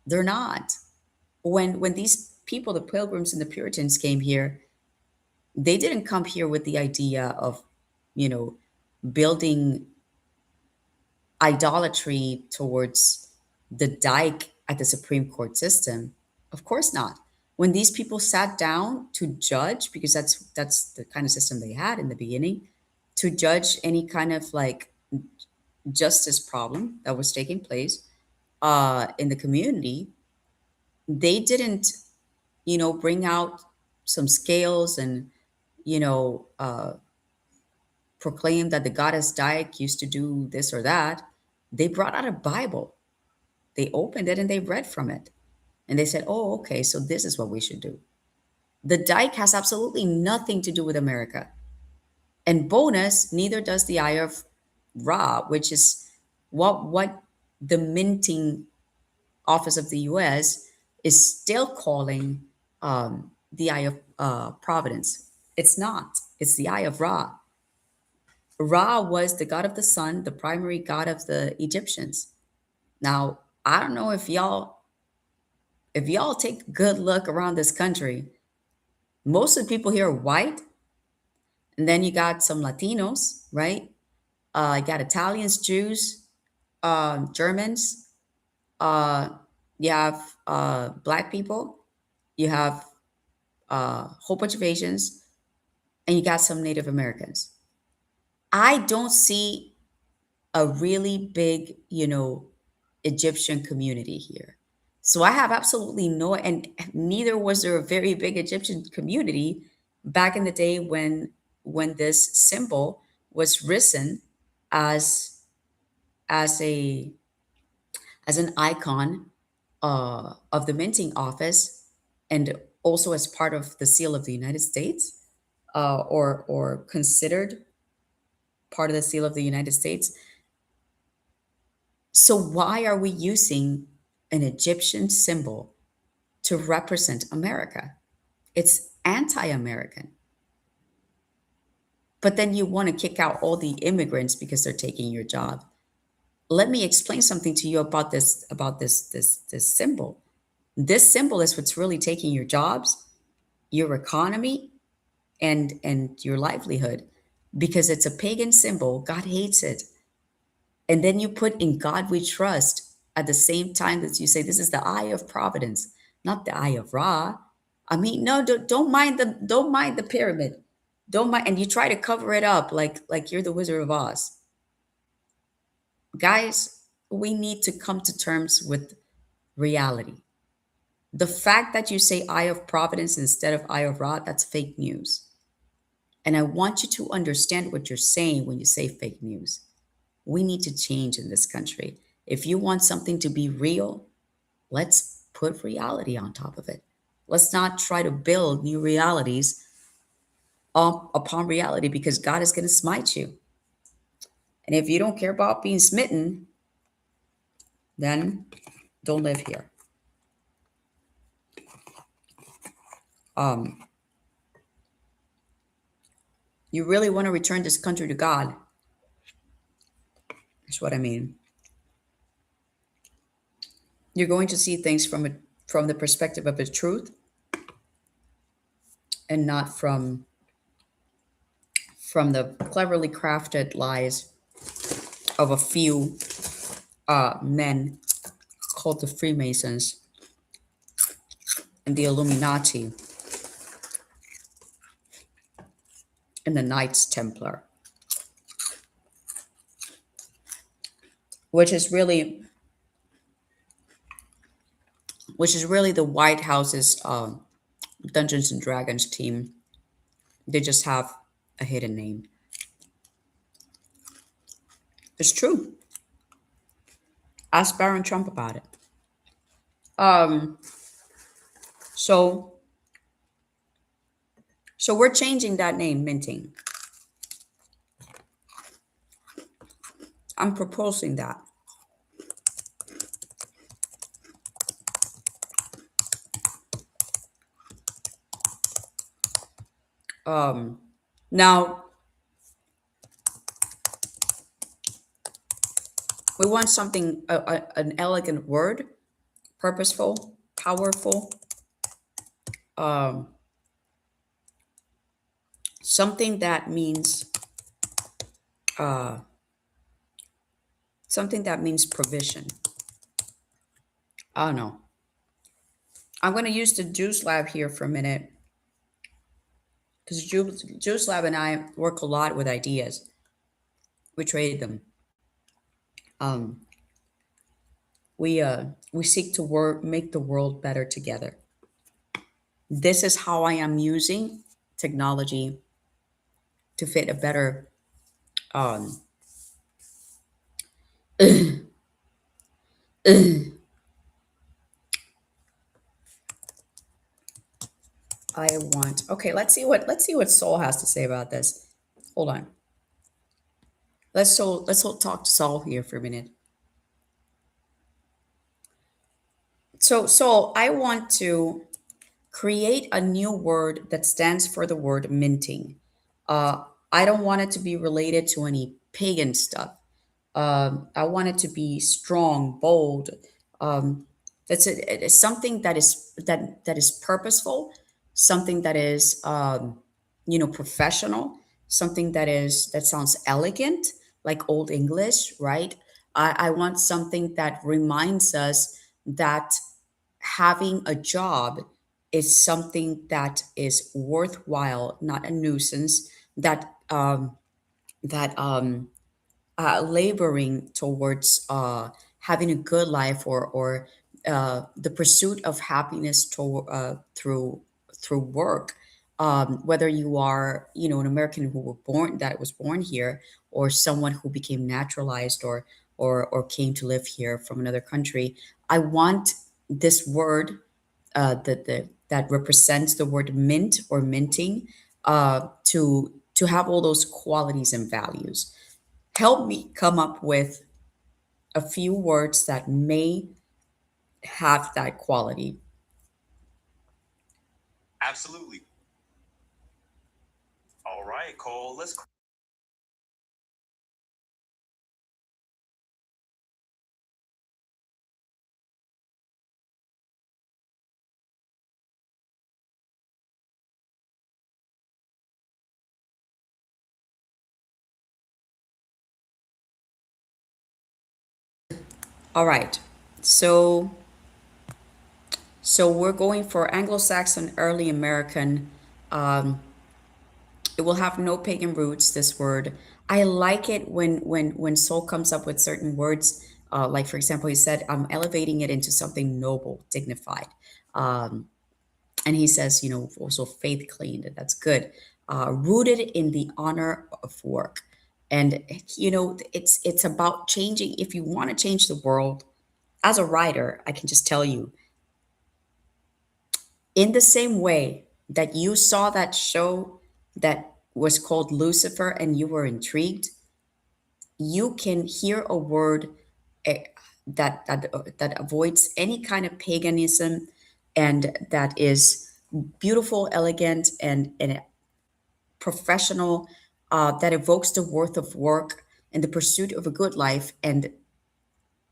S1: They're not. When these people, the Pilgrims and the Puritans, came here, they didn't come here with the idea of, you know, building idolatry towards the Dyke at the Supreme Court system. Of course not. When these people sat down to judge, because that's the kind of system they had in the beginning, to judge any kind of like justice problem that was taking place in the community, they didn't, bring out some scales and, you know, uh, proclaim that the goddess Dyke used to do this or that. They brought out a Bible. They opened it and they read from it. And they said, oh, okay, so this is what we should do. The Dyke has absolutely nothing to do with America. And bonus, neither does the Eye of Ra, which is what the minting office of the US is still calling the Eye of Providence. It's not, it's the Eye of Ra. Ra was the god of the sun, the primary god of the Egyptians. Now, I don't know if y'all take a good look around this country, most of the people here are white, and then you got some Latinos, right? You got Italians, Jews, Germans. Uh, you have black people. You have a whole bunch of Asians, and you got some Native Americans. I don't see a really big, Egyptian community here. So I have absolutely no, and neither was there a very big Egyptian community back in the day when this symbol was risen as as a as an icon of the minting office, and also as part of the seal of the United States, or considered part of the seal of the United States. So why are we using an Egyptian symbol to represent America? It's anti-American. But then you want to kick out all the immigrants because they're taking your job. Let me explain something to you about this symbol. This symbol is what's really taking your jobs, your economy, and your livelihood, because it's a pagan symbol. God hates it. And then you put "in God we trust" at the same time that you say this is the eye of providence, not the eye of Ra. I mean, no, don't mind the pyramid. Don't mind, and you try to cover it up like you're the Wizard of Oz. Guys, we need to come to terms with reality. The fact that you say eye of providence instead of eye of Ra, that's fake news. And I want you to understand what you're saying when you say fake news. We need to change in this country. If you want something to be real, let's put reality on top of it. Let's not try to build new realities upon reality, because God is going to smite you. And if you don't care about being smitten, then don't live here. Um, you really want to return this country to God. That's what I mean. You're going to see things from the perspective of the truth, and not from the cleverly crafted lies of a few men called the Freemasons and the Illuminati and the Knights Templar, which is really the White House's Dungeons and Dragons team. They just have a hidden name. It's true. Ask Baron Trump about it. Um, so we're changing that name, minting. I'm proposing that. Um, Now we want something, an elegant word, purposeful, powerful, um, something that means uh, provision. I don't know. I'm going to use the Juice Lab here for a minute, because Juice Lab and I work a lot with ideas. We trade them. Um, we seek to make the world better together. This is how I am using technology to fit a better. Um, I want. Okay, let's see what Saul has to say about this. Hold on. Let's talk to Saul here for a minute. So Saul, I want to create a new word that stands for the word minting. I don't want it to be related to any pagan stuff. I want it to be strong, bold. Um, it's something that is purposeful, something that is professional, something that sounds elegant, like Old English, right? I want something that reminds us that having a job is something that is worthwhile, not a nuisance. That laboring towards having a good life, or the pursuit of happiness through work, whether you are an American that was born here, or someone who became naturalized, or came to live here from another country. I want this word, that represents the word mint or minting, to have all those qualities and values. Help me come up with a few words that may have that quality.
S2: Absolutely. All right, Cole. Let's.
S1: All right. So so we're going for Anglo-Saxon, early American. Um, it will have no pagan roots. This word. I like it when Soul comes up with certain words. Like for example, he said, "I'm elevating it into something noble, dignified." Um, and he says, also faith cleaned. That's good. Rooted in the honor of work, and it's about changing. If you want to change the world, as a writer, I can just tell you, in the same way that you saw that show that was called Lucifer and you were intrigued, you can hear a word, eh, that avoids any kind of paganism, and that is beautiful, elegant, and professional, that evokes the worth of work and the pursuit of a good life. And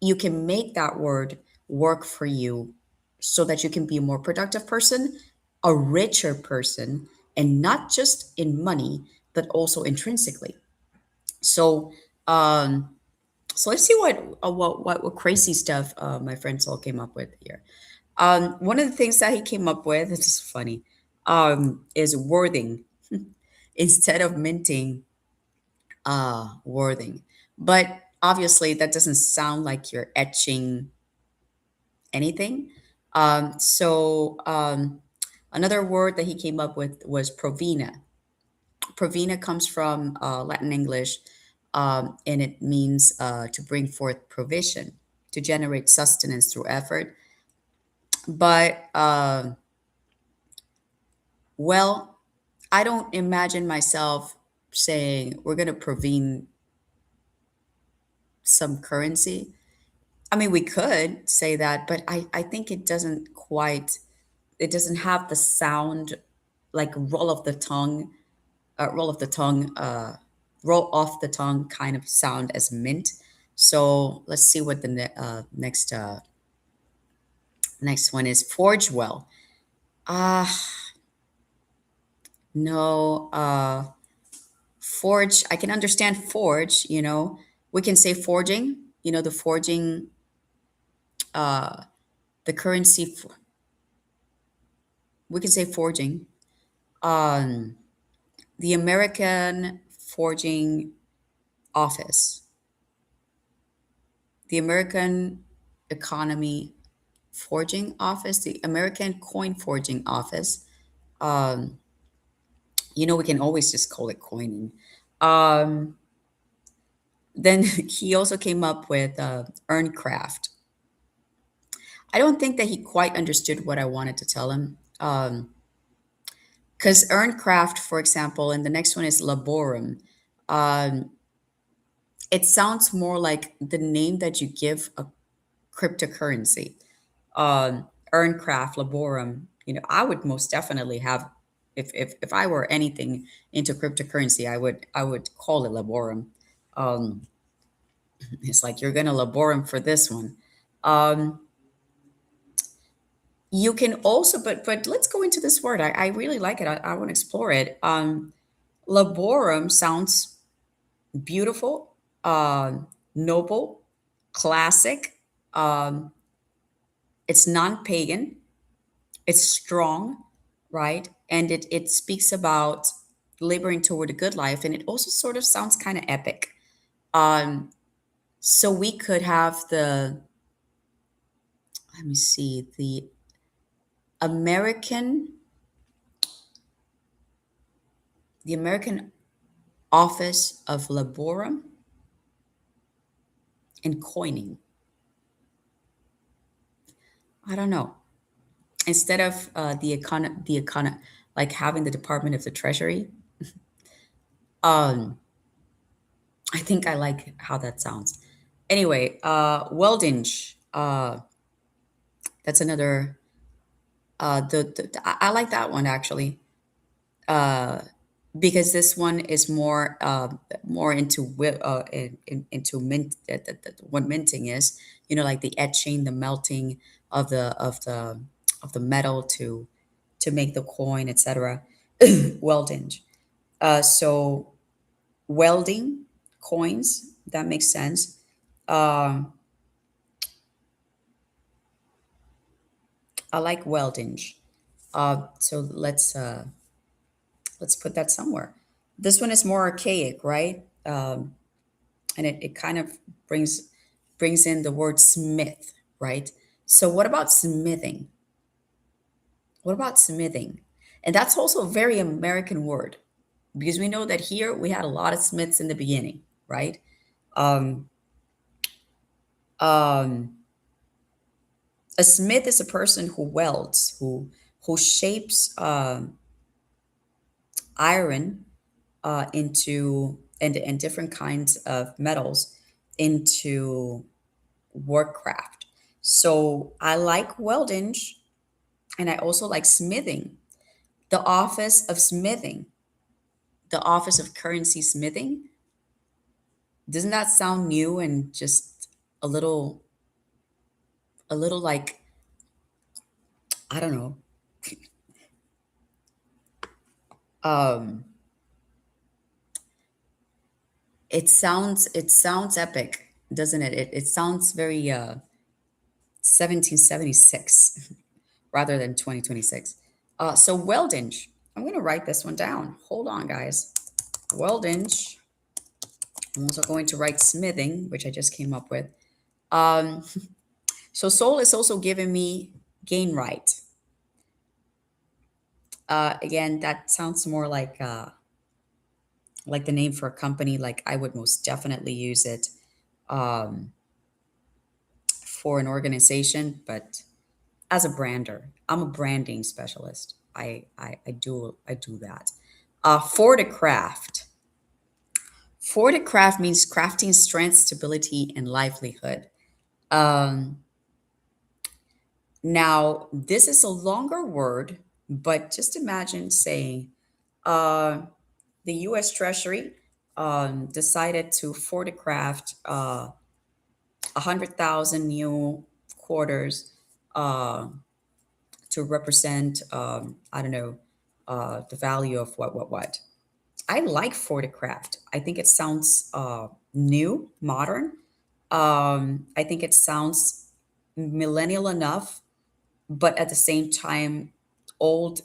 S1: you can make that word work for you so that you can be a more productive person, a richer person, and not just in money, but also intrinsically. So, um, so let's see what crazy stuff my friend Saul came up with here. One of the things that he came up with, it's just funny, is worthing instead of minting. Worthing, but obviously that doesn't sound like you're etching anything. Another word that he came up with was provena. Provena comes from Latin English, and it means to bring forth provision, to generate sustenance through effort. But, well, I don't imagine myself saying we're going to provene some currency. I mean, we could say that, but I think it doesn't have the sound, like roll of the tongue, roll off the tongue kind of sound as mint. So let's see what the next one is. Forge well. Ah, no. Forge. I can understand forge. We can say forging. The forging. The currency. We can say forging. Um, the American forging office. The American economy forging office, the American coin forging office. Um, we can always just call it coining. Um, then he also came up with Earncraft. I don't think that he quite understood what I wanted to tell him. Because Earncraft, for example, and the next one is Laborum. Um, it sounds more like the name that you give a cryptocurrency. Earncraft, Laborum. I would most definitely have If I were anything into cryptocurrency, I would call it laborum. Um, it's like you're gonna laborum for this one. Um, you can also, but let's go into this word. I really like it. I want to explore it. Laborum sounds beautiful, noble, classic. Um, it's non-pagan. It's strong, right? And it speaks about laboring toward a good life, and it also sort of sounds kind of epic. Um, so we could have let me see, the American, the American Office of Laborum and Coining. I don't know. Instead of like having the Department of the Treasury, um, I think I like how that sounds. Anyway, Weldinge. That's another. I like that one actually, uh, because this one is more into into mint. What minting is, like the etching, the melting of the metal to make the coin, etc. Welding. So welding coins, that makes sense. Um, I like welding. So let's put that somewhere. This one is more archaic, right? And it kind of brings in the word smith, right? So what about smithing? What about smithing? And that's also a very American word because we know that here we had a lot of smiths in the beginning, right? Um, um, a smith is a person who welds, who shapes iron into and different kinds of metals into workcraft. So I like welding and I also like smithing. The office of smithing, the office of currency smithing, doesn't that sound new and just a little like, I don't know. Um, it sounds epic, doesn't it? It sounds very 1776 rather than 2026. So Weldinge, I'm going to write this one down. Hold on, guys. Weldinge. I'm also going to write smithing, which I just came up with. Um, so Soul is also giving me gain right. Again, that sounds more like the name for a company. Like I would most definitely use it um, for an organization, but as a brander, I'm a branding specialist. I do that. Forticraft. Forticraft means crafting strength, stability, and livelihood. Um, Now, this is a longer word, but just imagine saying uh, the US Treasury decided to forticraft 100,000 new quarters uh, to represent, I don't know, the value of what. I like forticraft. I think it sounds new, modern. I think it sounds millennial enough but at the same time old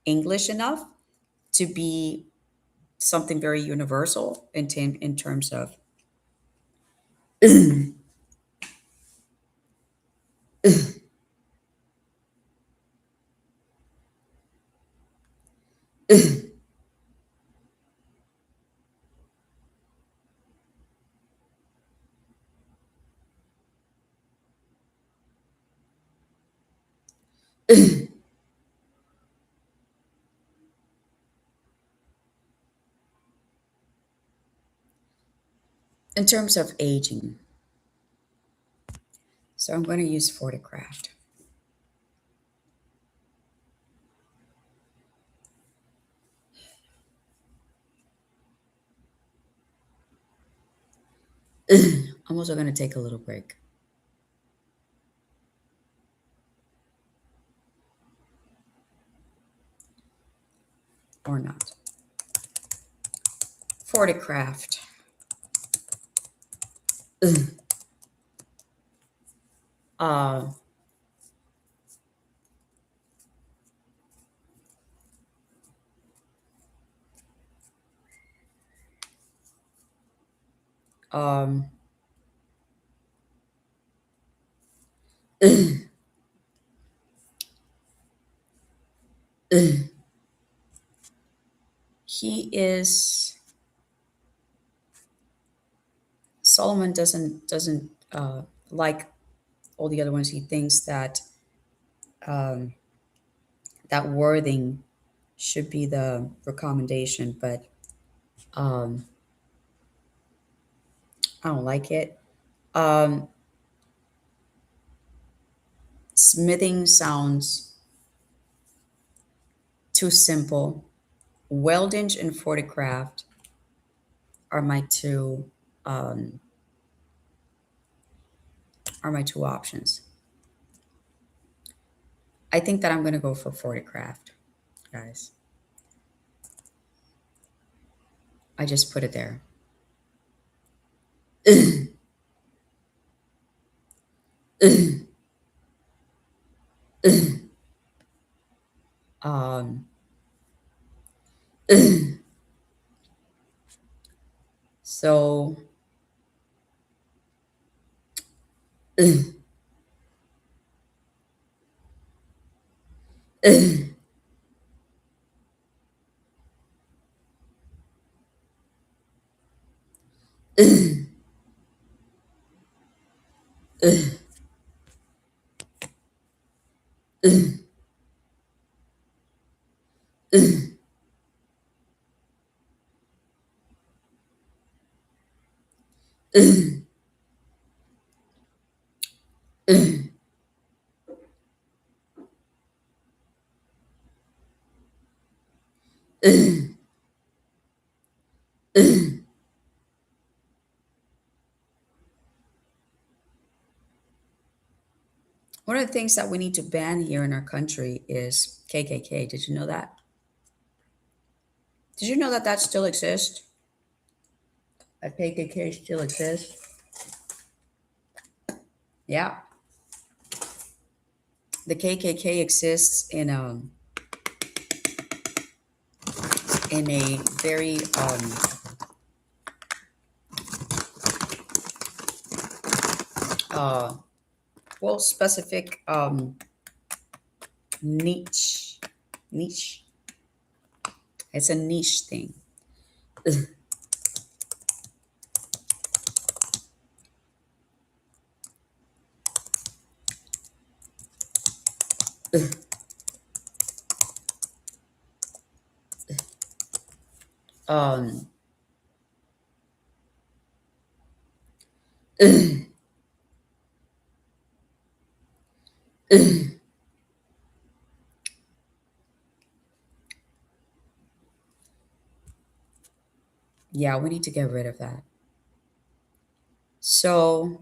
S1: English enough to be something very universal in terms of in terms of aging. So I'm going to use Forticraft. I'm also going to take a little break. Or not. 40 craft. Uh, um, he is Solomon doesn't like all the other ones. He thinks that um, that wording should be the recommendation, but um, I don't like it. Um, smithing sounds too simple. Welding and Forticraft are my two um, options. I think that I'm gonna go for Forticraft, guys. I just put it there. um, so one of the things that we need to ban here in our country is KKK. Did you know that? Did you know that that still exists? That KKK still exists? Yeah. The KKK exists in a very uh, well specific niche. Niche. It's a niche thing. Um, yeah, we need to get rid of that. So,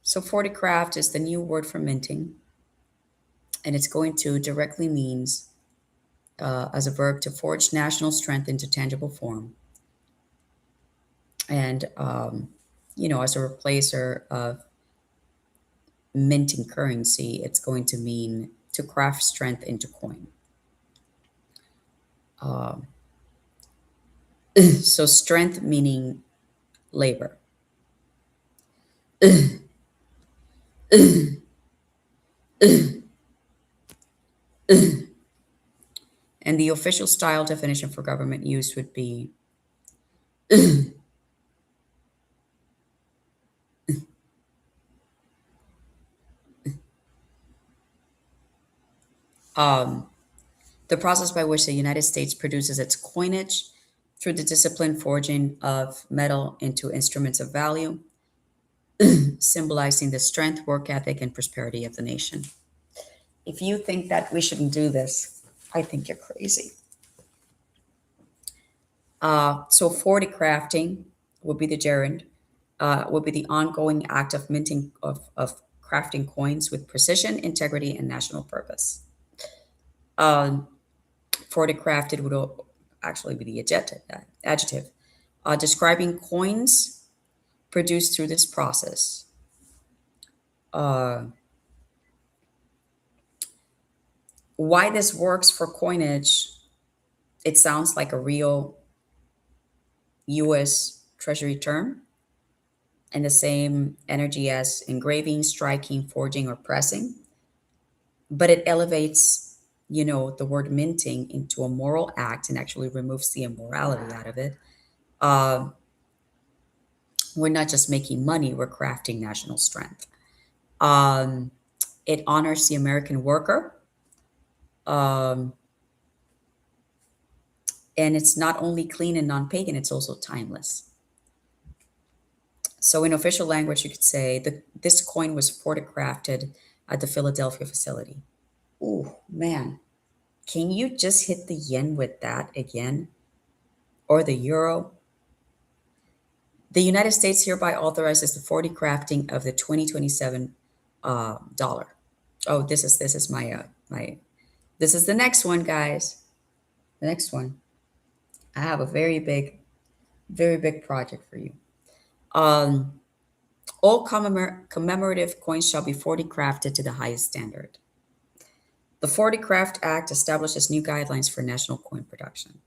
S1: so Forticraft is the new word for minting, and it's going to directly means as a verb to forge national strength into tangible form, and as a replacer of minting currency, it's going to mean to craft strength into coin. Um, so strength meaning labor. And the official style definition for government use would be um, the process by which the United States produces its coinage through the disciplined forging of metal into instruments of value, symbolizing the strength, work ethic, and prosperity of the nation. If you think that we shouldn't do this, I think you're crazy. So 40 crafting would be the gerund. would be the ongoing act of minting of crafting coins with precision, integrity, and national purpose. Um, crafted would actually be the adjective describing coins produced through this process. Uh, why this works for coinage, it sounds like a real US Treasury term and the same energy as engraving, striking, forging, or pressing, but it elevates, the word minting into a moral act and actually removes the immorality out of it. Uh, we're not just making money, we're crafting national strength. Um, it honors the American worker. Um, and it's not only clean and non pagan, it's also timeless. So, in official language, you could say that this coin was crafted at the Philadelphia facility. Ooh, man. Can you just hit the yen with that again? Or the euro? The United States hereby authorizes the 40 crafting of the 2027 dollar. Oh, this is my this is the next one, guys. The next one. I have a very big project for you. Um, all commemorative coins shall be 40 crafted to the highest standard. The 40 Craft Act establishes new guidelines for national coin production.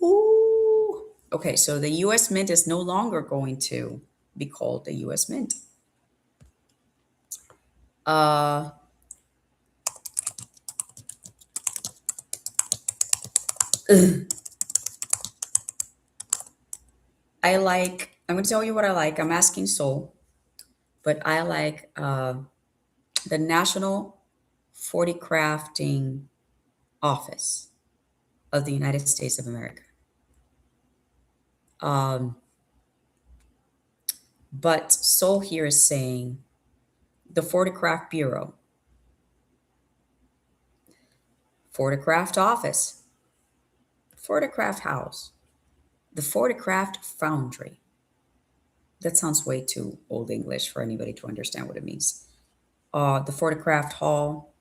S1: Ooh. Okay, so the US Mint is no longer going to be called the US Mint. Uh, I'm going to tell you what I like. I'm asking Soul, but I like the National 40 Crafting Office of the United States of America. But Soul here is saying the Craft Bureau, Craft Office, Craft House, the Craft Foundry. That sounds way too old English for anybody to understand what it means. The Craft Hall,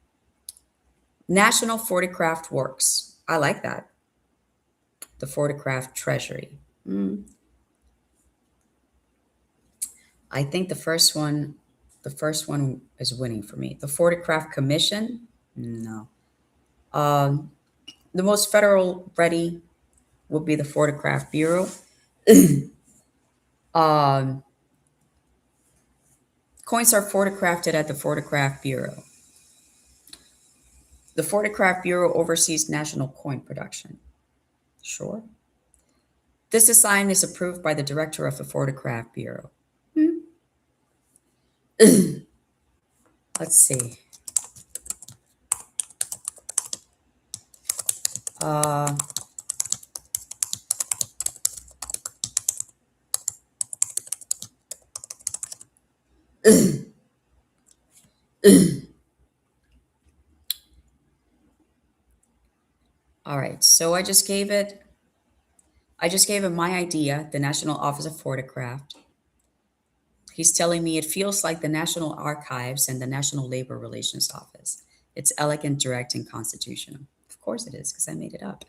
S1: National Craft Works. I like that. The Craft Treasury. I think the first one is winning for me. The Craft Commission. No. The most federal ready would be the Craft Bureau. Coins are crafted at the Craft Bureau. The Craft Bureau oversees national coin production. Sure. This design is approved by the director of the Craft Bureau. Let's see. Uh, all right, so I just gave it my idea, the National Office of Craft. He's telling me it feels like the National Archives and the National Labor Relations Office. It's elegant, direct, and constitutional. Of course it is, because I made it up.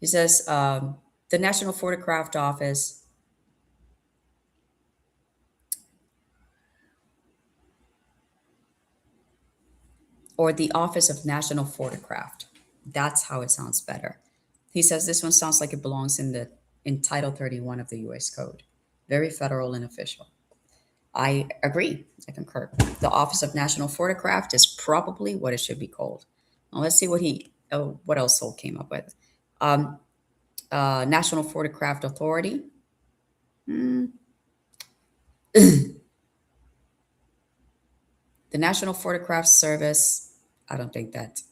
S1: He says the National Craft Office or the Office of National Craft. That's how it sounds better. He says this one sounds like it belongs in Title 31 of the U.S. Code. Very federal and official. I agree. I concur. The Office of National Craft is probably what it should be called. Now let's see what else Soul came up with. National Craft Authority. The National Craft Service. I don't think that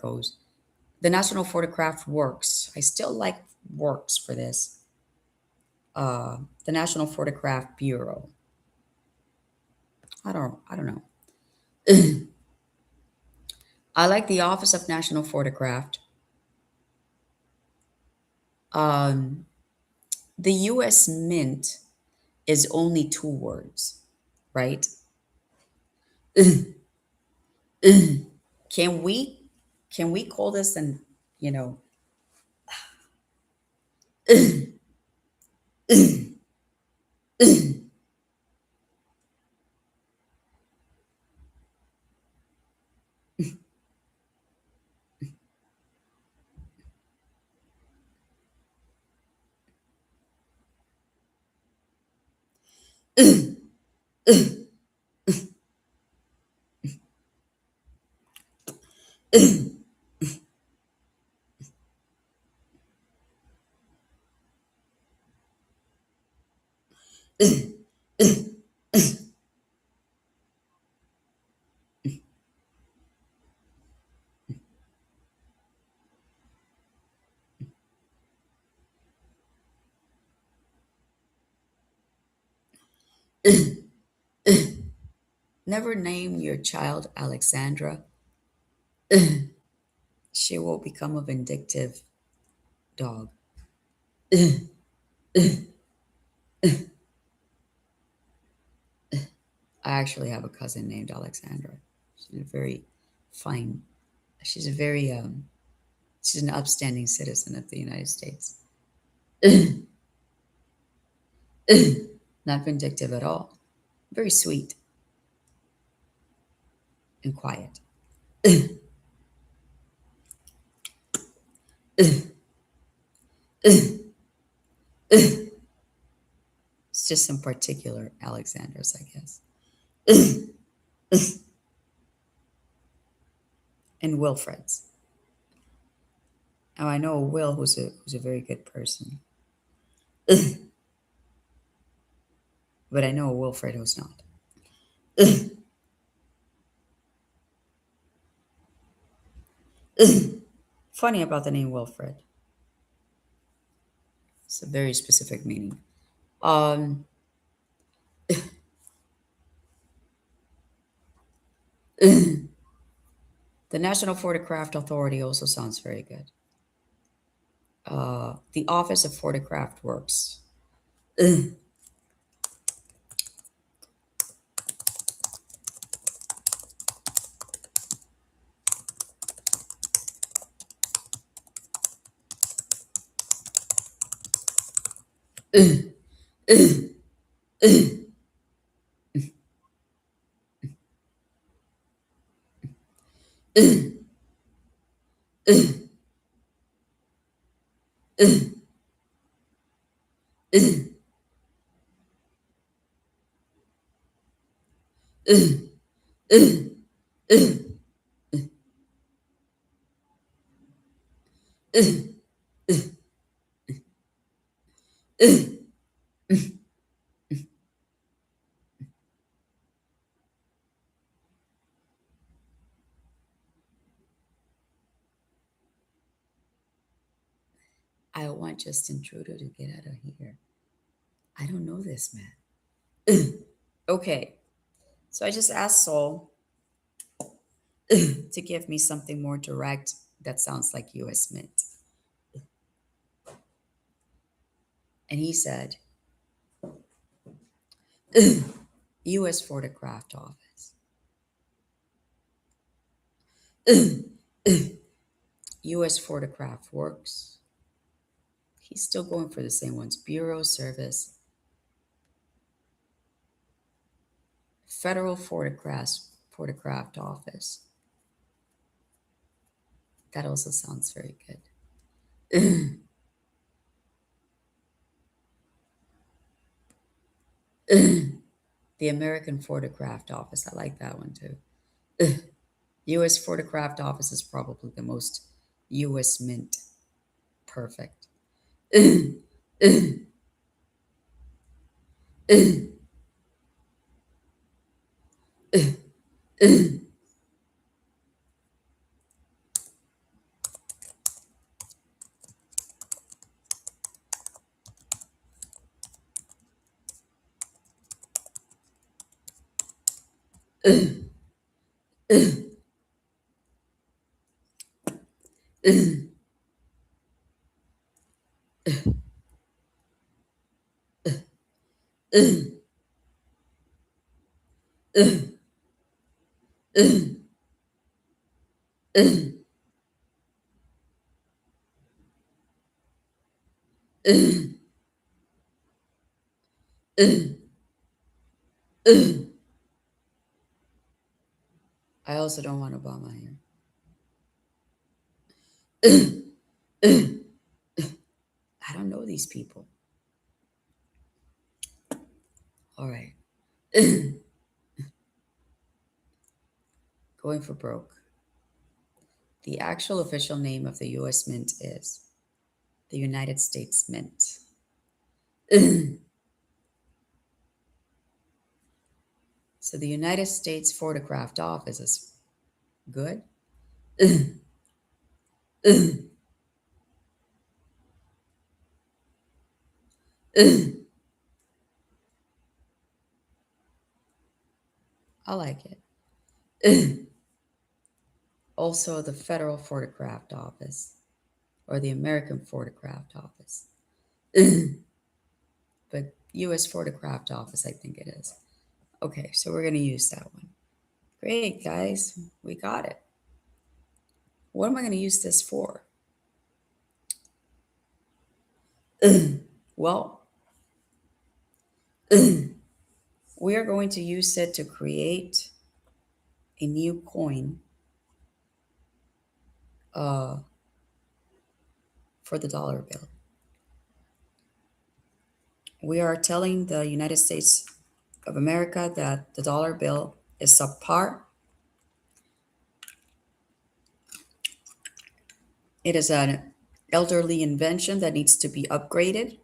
S1: goes. The National Craft Works. I still like Works for this. The National Craft Bureau. I don't know. I like the Office of National Photograph. Um, the U.S. Mint is only two words, right? Can we can we call this an you know never name your child Alexandra. She will become a vindictive dog. I actually have a cousin named Alexandra. She's a very fine. She's a very she's an upstanding citizen of the United States. Not vindictive at all. Very sweet and quiet. It's just some particular Alexandras, I guess. And Wilfreds. Now I know a Will who's a very good person, but I know a Wilfred who's not. Funny about the name Wilfred. It's a very specific meaning. Um, the National Photograph Authority also sounds very good. The Office of Photograph Works. I want Justin Trudeau to get out of here. I don't know this man. Okay, so I just asked Saul to give me something more direct that sounds like US Mint. And he said, US Photograph Office. US Photograph Works. He's still going for the same ones. Bureau Service. Federal Photograph Office. That also sounds very good. The American Photograph Office. I like that one too. US Photograph Office is probably the most US Mint perfect. I also don't want Obama here. I don't know these people. All right. Going for broke. The actual official name of the US Mint is the United States Mint. So the United States Photographed Office is good. I like it. Also, the Federal Photographed Office or the American Photographed Office. But US Photographed Office, I think it is. Okay, so we're going to use that one. Great, guys. We got it. What am I going to use this for? Well, we are going to use it to create a new coin for the dollar bill. We are telling the United States of America that the dollar bill is subpar. It is an elderly invention that needs to be upgraded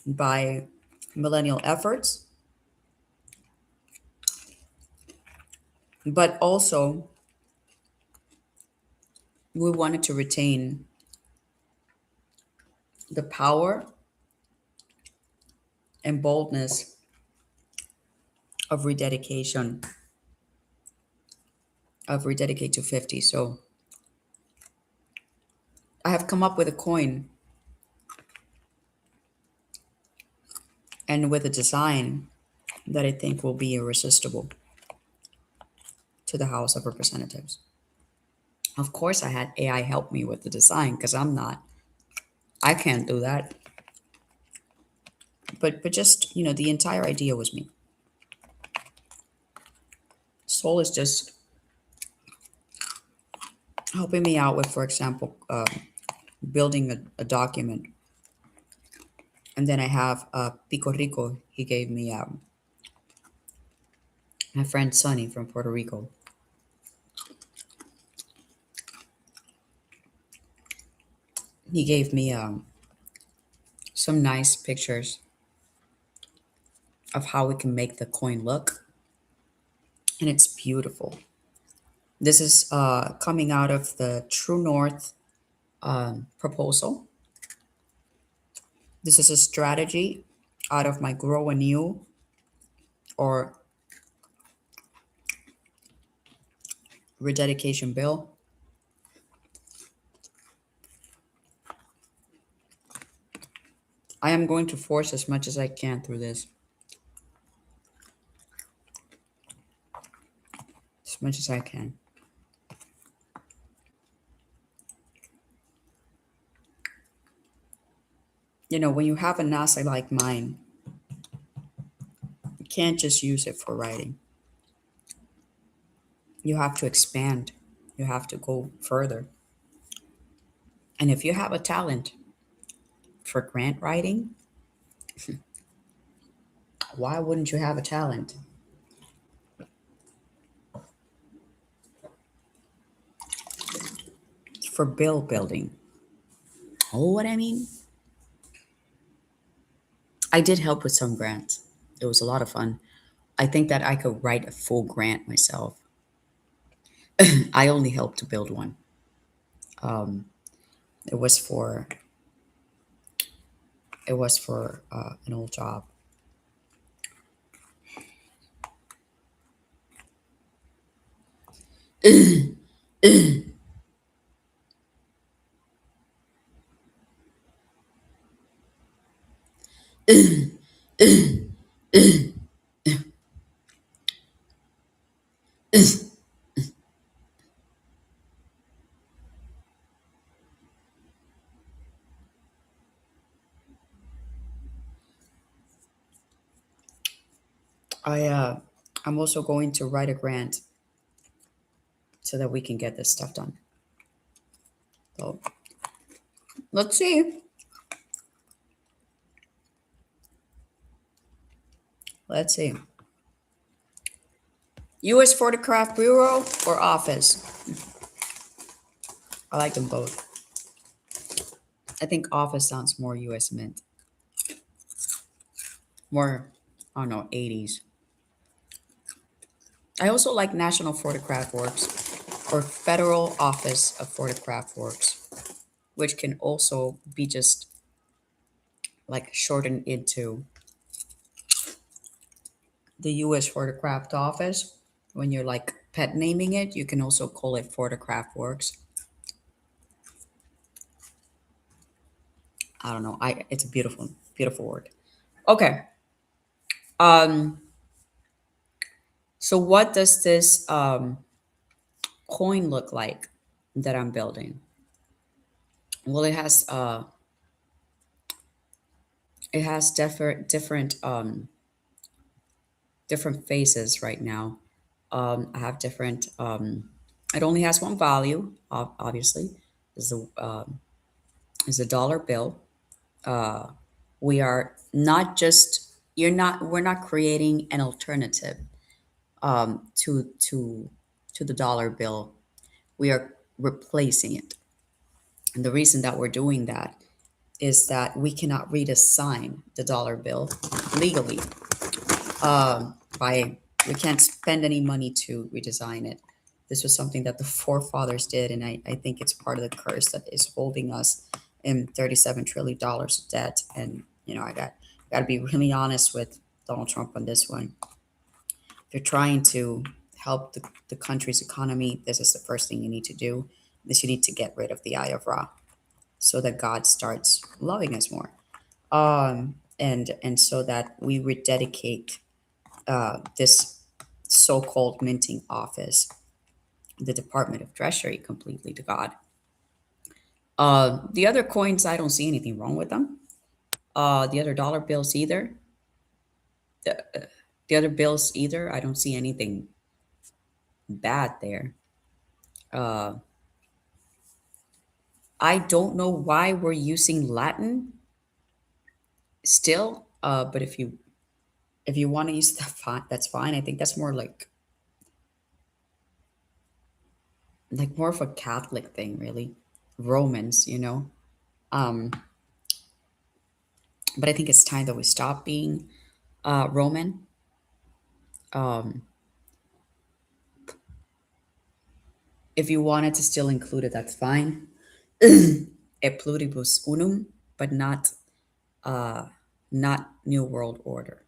S1: by millennial efforts. But also, we wanted to retain the power and boldness of rededication, of rededicate to 50. So I have come up with a coin and with a design that I think will be irresistible to the House of Representatives. Of course, I had AI help me with the design because I can't do that. But just, the entire idea was me. Soul is just helping me out with, for example, building a document. And then I have Pico Rico. He gave me my friend Sonny from Puerto Rico. He gave me some nice pictures of how we can make the coin look. And it's beautiful. This is coming out of the True North proposal. This is a strategy out of my Grow Anew or rededication bill. I am going to force as much as I can through this. As much as I can. When you have a NASA like mine, you can't just use it for writing. You have to expand. You have to go further. And if you have a talent for grant writing, why wouldn't you have a talent for bill building? Oh, what I mean? I did help with some grants. It was a lot of fun. I think that I could write a full grant myself. I only helped to build one. Um, it was for an old job. I I'm also going to write a grant so that we can get this stuff done. So let's see. Let's see. U.S. Photograph Bureau or Office? I like them both. I think Office sounds more U.S. Mint, more, I don't know, 80s. I also like National Photograph Works or Federal Office of Photograph Works, which can also be just like shortened into the U.S. Photographed Office. When you're like pet naming it, you can also call it Photograph Works. I don't know. It's a beautiful, beautiful word. Okay. Um. So what does this coin look like that I'm building? Well, it has different different faces right now. I have different. It only has one value, obviously, is the dollar bill. Uh, we are not just you're not we're not creating an alternative to the dollar bill. We are replacing it, and the reason that we're doing that is that we cannot redesign the dollar bill legally. By We can't spend any money to redesign it. This was something that the forefathers did, and I think it's part of the curse that is holding us in $37 trillion of debt. And I got to be really honest with Donald Trump on this one. If you're trying to help the country's economy, this is the first thing you need to do. This You need to get rid of the Eye of Ra so that God starts loving us more. And so that we rededicate this so-called minting office, the Department of Treasury, completely to God. The other coins, I don't see anything wrong with them. The other dollar bills either. The other bills either. I don't see anything bad there. Uh, I don't know why we're using Latin still. But if you want to use that, that's fine. I think that's more like more of a Catholic thing, really. Romans. Um, but I think it's time that we stop being Roman. Um, if you wanted to still include it, that's fine. E pluribus unum, but uh, not New World Order.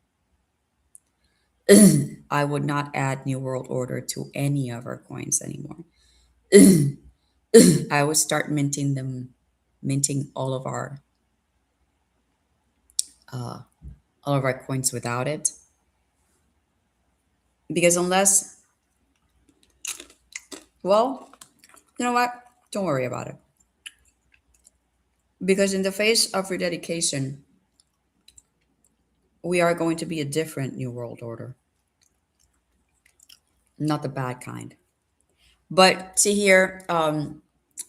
S1: I would not add New World Order to any of our coins anymore. I would start minting them, minting uh, all of our coins without it, because unless, well, you know what? Don't worry about it. Because in the face of rededication, we are going to be a different New World Order, not the bad kind. But see here,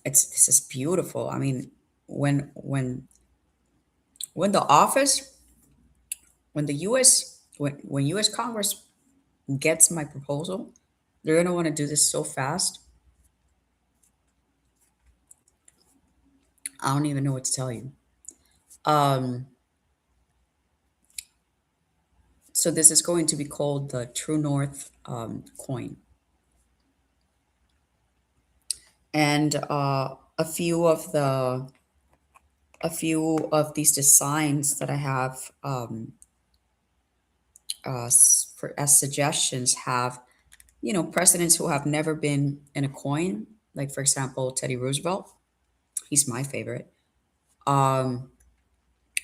S1: this is beautiful. I mean, when the office, when the U.S. when U.S. Congress gets my proposal, they're gonna want to do this so fast. I don't even know what to tell you. Um, so this is going to be called the True North coin, and a few of these designs that I have as suggestions have presidents who have never been in a coin, like for example Teddy Roosevelt. He's my favorite. Um,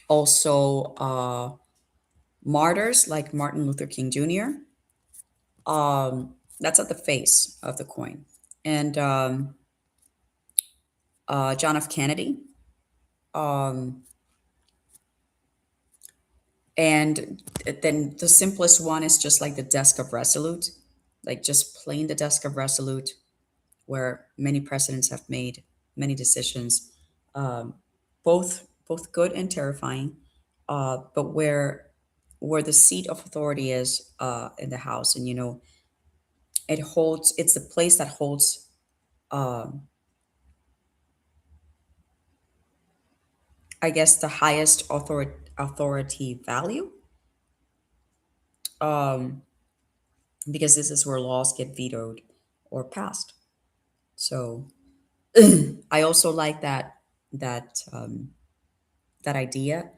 S1: Also, Martyrs like Martin Luther King Jr. That's at the face of the coin, and John F. Kennedy. Um, and then the simplest one is just like the desk of Resolute, like just plain the desk of Resolute, where many presidents have made many decisions, um, both good and terrifying, but where the seat of authority is in the House, and it's the place that holds, um, I guess, the highest authority value, um, because this is where laws get vetoed or passed. So I also like that idea.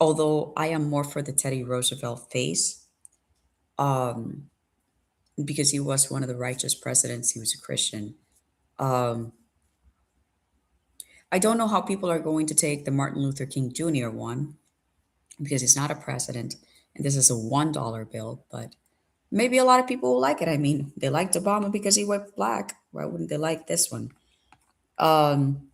S1: Although I am more for the Teddy Roosevelt face, um, because he was one of the righteous presidents. He was a Christian. Um, I don't know how people are going to take the Martin Luther King Jr. one because he's not a president, and this is a $1 bill. But maybe a lot of people will like it. I mean, they liked Obama because he went black. Why wouldn't they like this one? Um,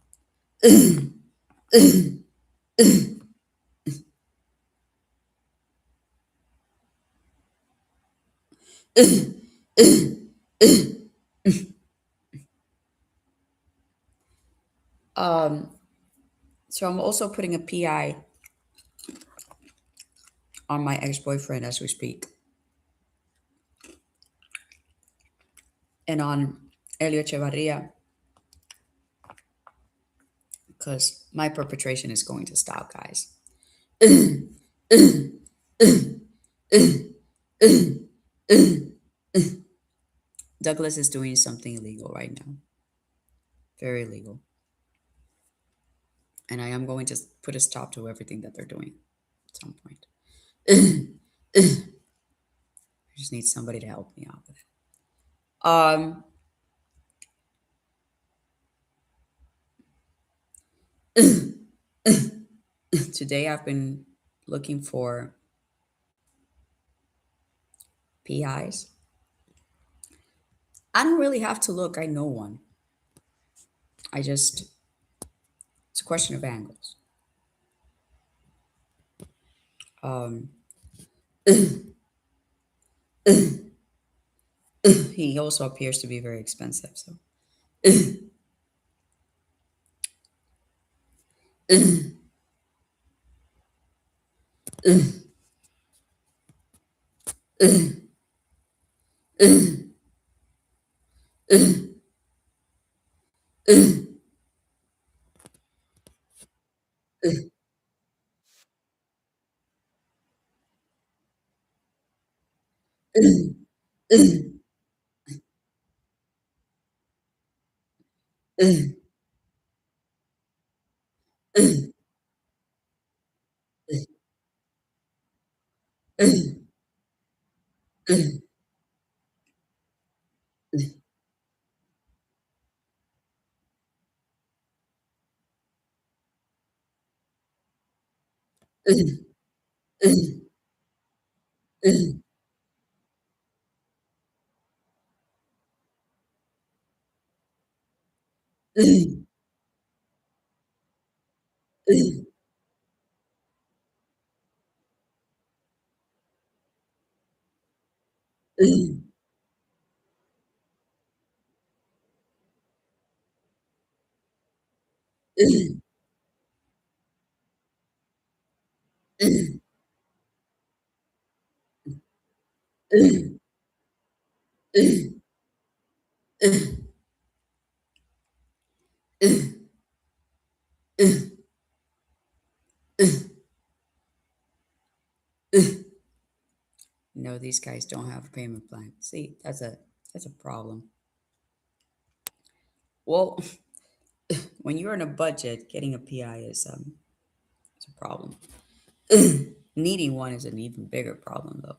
S1: um, so I'm also putting a PI on my ex-boyfriend as we speak, and on Elio Echevarria, because my perpetration is going to stop, guys. Douglas is doing something illegal right now, very illegal, and I am going to put a stop to everything that they're doing at some point. I just need somebody to help me out with it. Today I've been looking for PIs. I don't really have to look. I know one. I just It's a question of angles. Um, he also appears to be very expensive. So, no, these guys don't have a payment plan. See, that's a problem. Well, when you're in a budget, getting a PI is a problem. Needing one is an even bigger problem, though.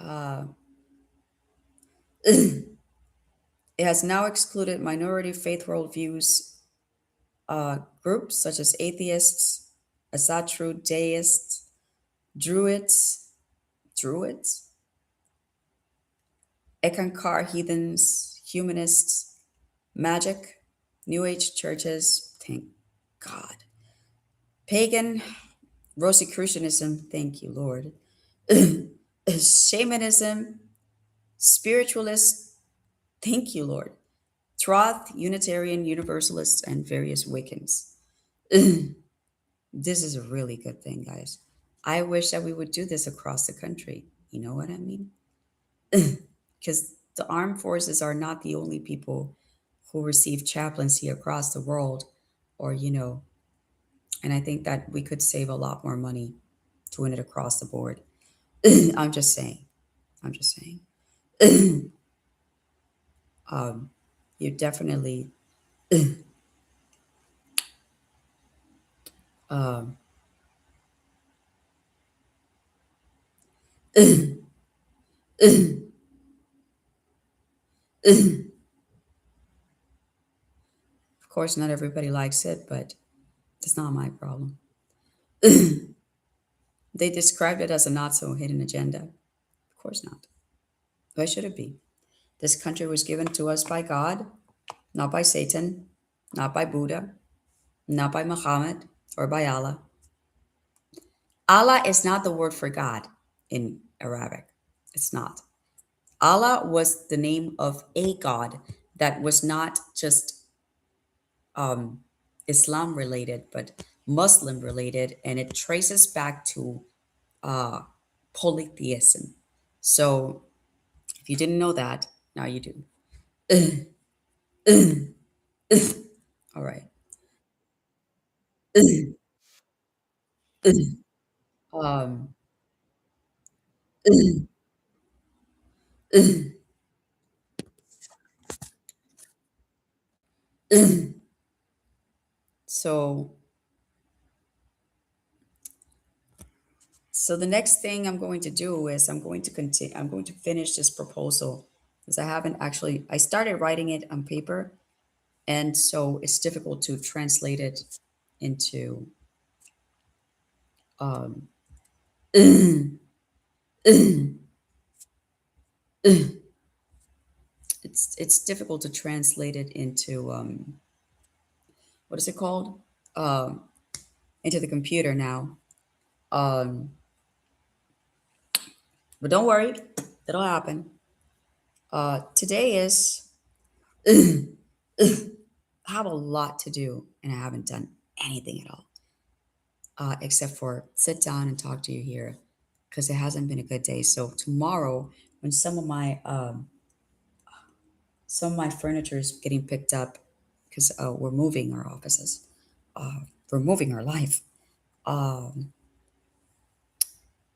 S1: Uh, it has now excluded minority faith worldviews groups such as atheists, Asatru deists, druids, Ekankar heathens, humanists, magic, New Age churches, thank God, pagan, Rosicrucianism, thank you, Lord, shamanism, spiritualists, thank you, Lord, Troth, Unitarian, Universalists, and various Wiccans. This is a really good thing, guys. I wish that we would do this across the country. You know what I mean? Because the armed forces are not the only people who receive chaplaincy across the world, or, and I think that we could save a lot more money doing it across the board. I'm just saying. I'm just saying. um, you definitely, um, of course, not everybody likes it, but it's not my problem. They described it as a not so hidden agenda. Of course not. Why should it be? This country was given to us by God, not by Satan, not by Buddha, not by Muhammad, or by Allah. Allah is not the word for God in Arabic. It's not. Allah was the name of a God that was not just um, Islam related, but Muslim related, and it traces back to uh, polytheism. So if you didn't know that, now you do. All right. um, so so the next thing I'm going to do is I'm going to finish this proposal because I haven't actually I started writing it on paper, and so it's difficult to translate it into um it's difficult to translate it into what is it called, um into the computer now. um but don't worry, it'll happen. Today is I have a lot to do and I haven't done anything at all, except for sit down and talk to you here because it hasn't been a good day. So tomorrow, when some of my furniture is getting picked up, because we're moving our offices, we're moving our life. Um,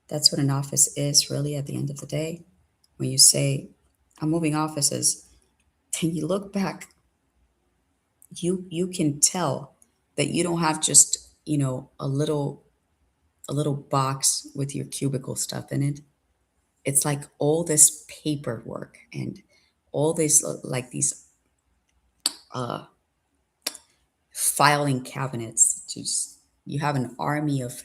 S1: that's what an office is really at the end of the day. When you say I'm moving offices, then you look back, you can tell that you don't have just a little box with your cubicle stuff in it. It's like all this paperwork and all this like these uh, filing cabinets. Just you have an army of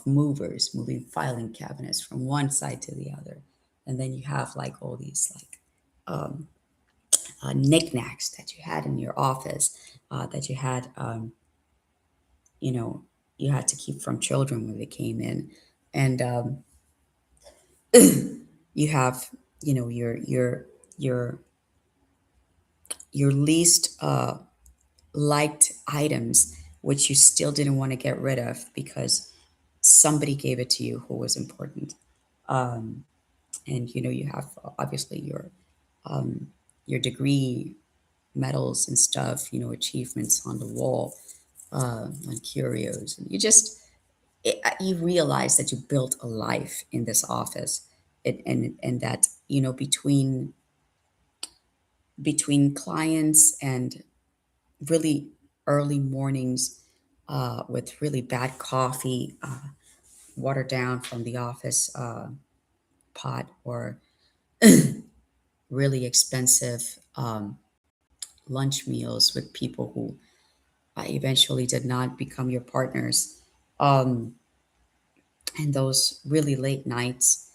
S1: movers moving filing cabinets from one side to the other, and then you have like all these like knickknacks that you had in your office, that you had you know you had to keep from children when they came in, and you have your your least liked items, which you still didn't want to get rid of because somebody gave it to you who was important. And you have obviously your degree medals and stuff, achievements on the wall, on curios, and you realize that you built a life in this office. And that between clients and really early mornings, with really bad coffee, watered down from the office, pot or really expensive lunch meals with people who eventually did not become your partners. Um, and those really late nights,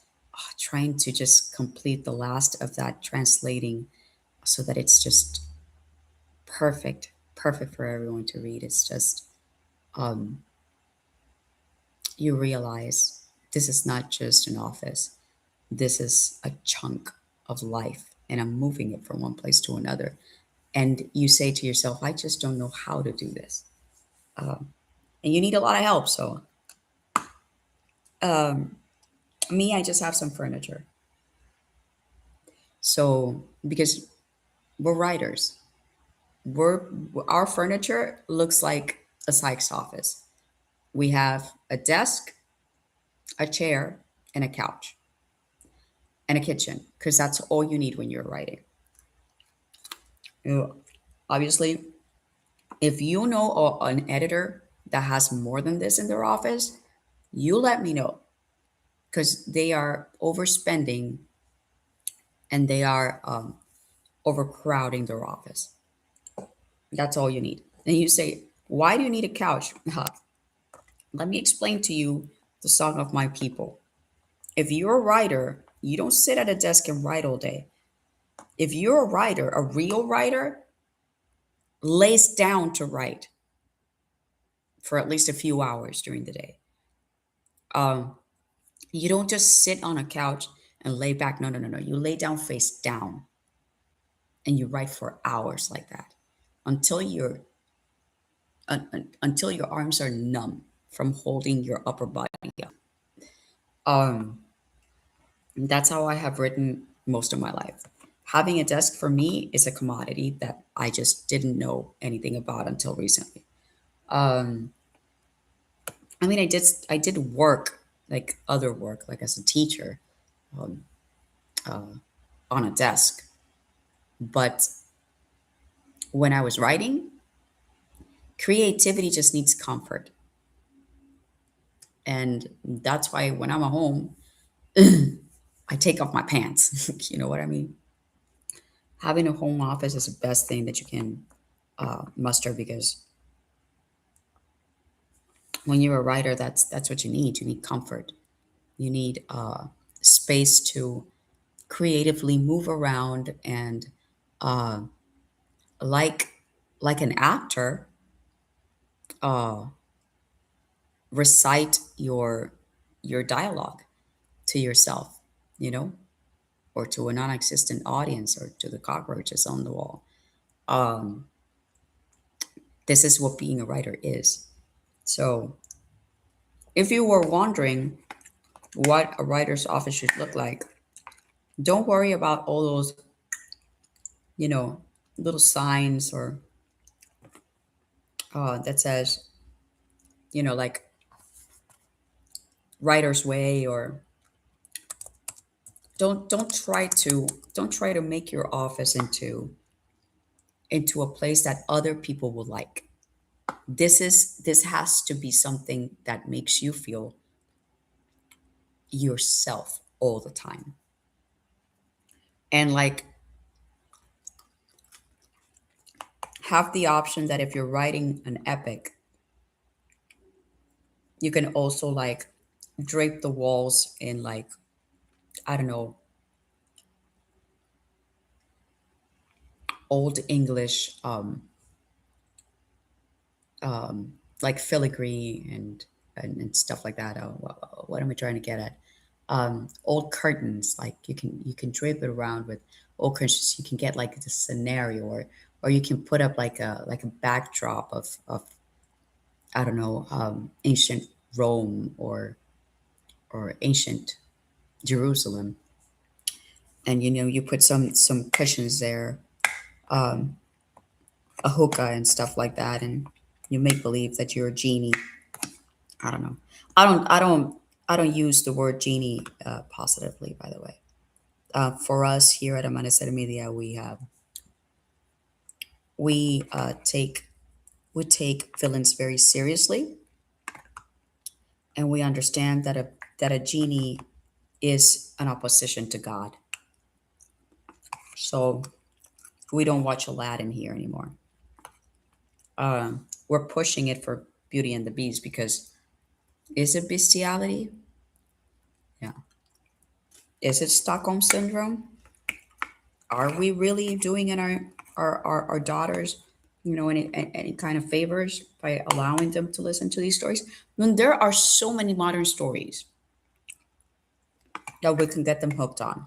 S1: trying to just complete the last of that translating so that it's just perfect, perfect for everyone to read. It's just, um, you realize this is not just an office, this is a chunk of life, and I'm moving it from one place to another. And you say to yourself, I just don't know how to do this. And you need a lot of help. So, um, me, I just have some furniture. So, because we're writers, we're our furniture looks like a psych's office. We have a desk, a chair, and a couch, and a kitchen, because that's all you need when you're writing. You obviously, if you know an editor that has more than this in their office, you let me know, because they are overspending and they are overcrowding their office. That's all you need. And you say, why do you need a couch? Let me explain to you the song of my people. If you're a writer, you don't sit at a desk and write all day. If you're a writer, a real writer lays down to write for at least a few hours during the day. Um, you don't just sit on a couch and lay back. No, no, no, no. You lay down face down and you write for hours like that until until your arms are numb from holding your upper body up. Um, that's how I have written most of my life. Having a desk for me is a commodity that I just didn't know anything about until recently. Um, I mean, I did work like other work, like as a teacher, um, on a desk. But when I was writing, creativity just needs comfort, and that's why when I'm at home, I take off my pants. You know what I mean? Having a home office is the best thing that you can muster, because when you're a writer, that's what you need. You need comfort. You need space to creatively move around and uh, like like an actor, uh, recite your dialogue to yourself, you know, or to a non-existent audience or to the cockroaches on the wall. Um, this is what being a writer is. So, if you were wondering what a writer's office should look like, don't worry about all those, you know, little signs or that says, like writer's way, or don't try to make your office into a place that other people will like. This has to be something that makes you feel yourself all the time. And like, have the option that if you're writing an epic, you can also like drape the walls in like, I don't know, old English, like filigree and stuff like that. What am I trying to get at? Old curtains, like you can drape it around with old curtains. You can get like the scenario, or you can put up like a backdrop of I don't know, ancient Rome or ancient Jerusalem, and you put some cushions there, um, a hookah and stuff like that, and you make believe that you're a genie. I don't know. I don't use the word genie positively, by the way. For us here at Amanecer Media, we take villains very seriously, and we understand that a genie is an opposition to God. So we don't watch Aladdin here anymore. We're pushing it for Beauty and the Beast because is it bestiality? Yeah. Is it Stockholm syndrome? Are we really doing in our daughters, any kind of favors by allowing them to listen to these stories? When there are so many modern stories that we can get them hooked on,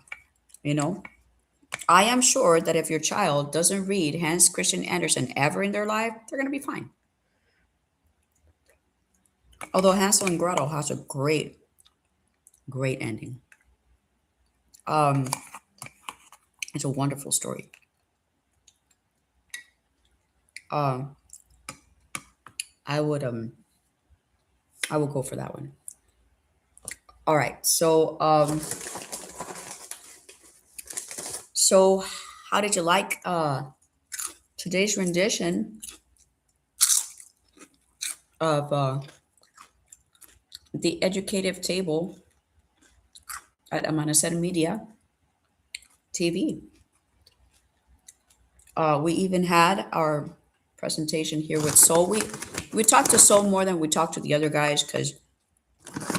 S1: you know? I am sure that if your child doesn't read Hans Christian Andersen ever in their life, they're going to be fine. Although Hansel and Gretel has a great, great ending. Um, it's a wonderful story. Um, I would I would go for that one. All right. So how did you like today's rendition of the educative table at Amanaset Media TV? We even had our presentation here with Soul. We talked to Soul more than we talked to the other guys because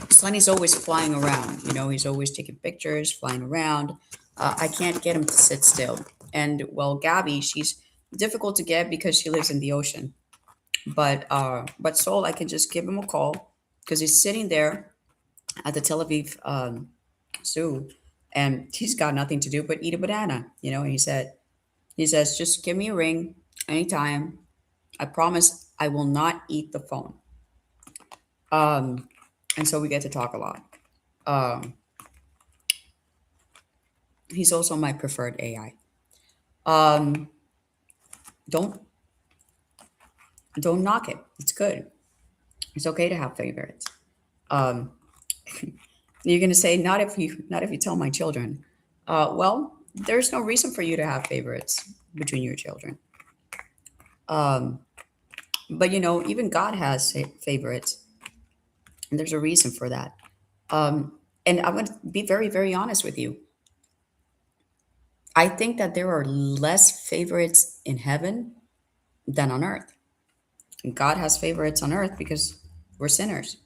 S1: Sonny's always flying around. He's always taking pictures, flying around. I can't get him to sit still. And well, Gabby, she's difficult to get because she lives in the ocean. But Soul, I can just give him a call because he's sitting there at the Tel Aviv zoo, and he's got nothing to do but eat a banana. And he says, just give me a ring anytime. I promise I will not eat the phone. Um, and so we get to talk a lot. Um, he's also my preferred AI. Um, don't don't knock it. It's good. It's okay to have favorites. Um, you're gonna say not if you tell my children. Well, there's no reason for you to have favorites between your children. Um, but even God has favorites, and there's a reason for that. And I'm going to be very, very honest with you. I think that there are less favorites in heaven than on earth. And God has favorites on earth because we're sinners,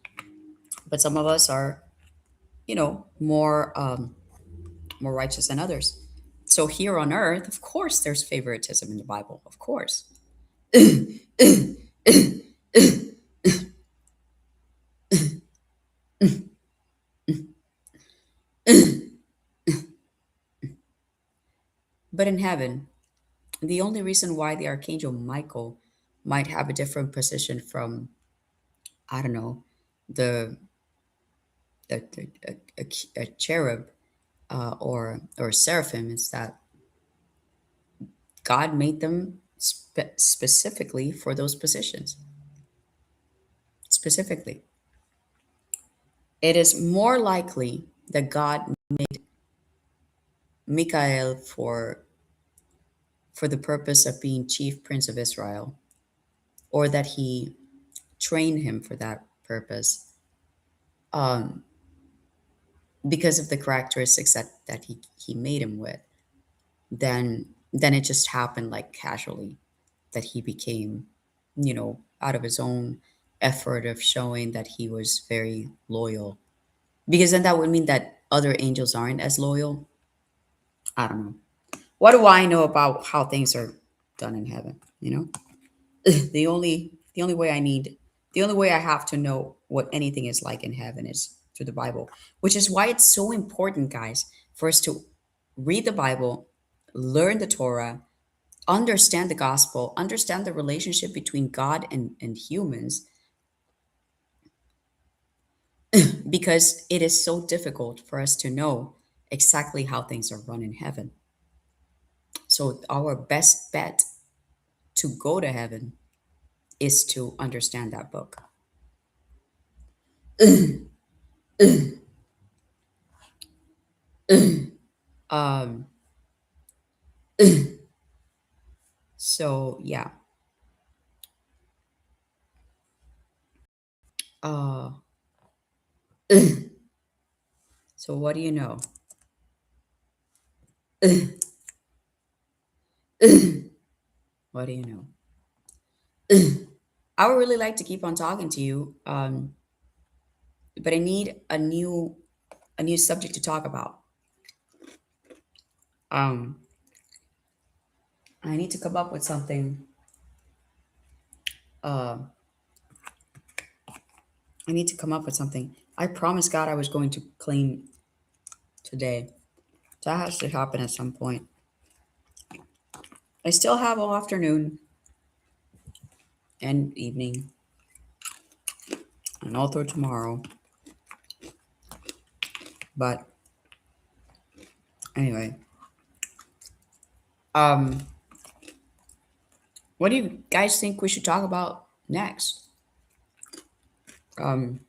S1: but some of us are, more righteous than others. So here on earth, of course, there's favoritism in the Bible. Of course. But in heaven, the only reason why the archangel Michael might have a different position from, I don't know, the a cherub or seraphim is that God made them specifically for those positions. Specifically, it is more likely that God made Michael for the purpose of being chief prince of Israel, or that he trained him for that purpose, um, because of the characteristics that he made him with. Then it just happened like casually that he became, out of his own effort of showing that he was very loyal. Because then that would mean that other angels aren't as loyal. I don't know. What do I know about how things are done in heaven? The only way I have to know what anything is like in heaven is through the Bible, which is why it's so important, guys, for us to read the Bible, learn the Torah, understand the gospel, understand the relationship between God and humans, because it is so difficult for us to know exactly how things are run in heaven. So, our best bet to go to heaven is to understand that book. Um, so, yeah. So, So what do you know? What do you know? I would really like to keep on talking to you, but I need a new subject to talk about. Um, I need to come up with something. Uh, I need to come up with something. I promised God I was going to clean today. That has to happen at some point. I still have all afternoon and evening and all through tomorrow. But anyway, um, what do you guys think we should talk about next? Um,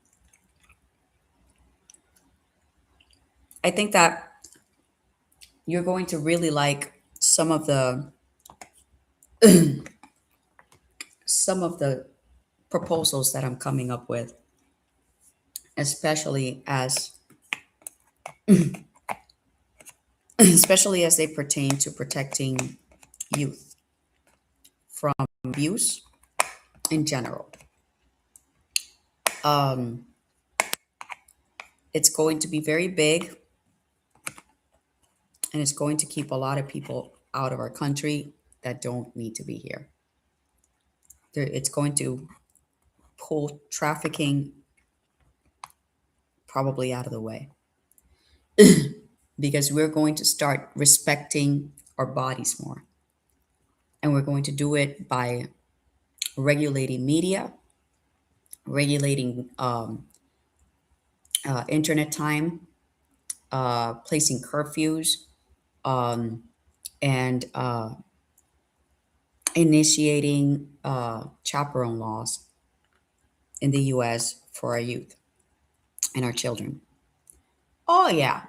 S1: I think that you're going to really like some of the proposals that I'm coming up with, especially as especially as they pertain to protecting youth from abuse in general. Um, it's going to be very big, and it's going to keep a lot of people out of our country that don't need to be here. It's going to pull trafficking probably out of the way because we're going to start respecting our bodies more. And we're going to do it by regulating media, regulating internet time, placing curfews, um, and initiating chaperone laws in the US for our youth and our children. Oh, yeah.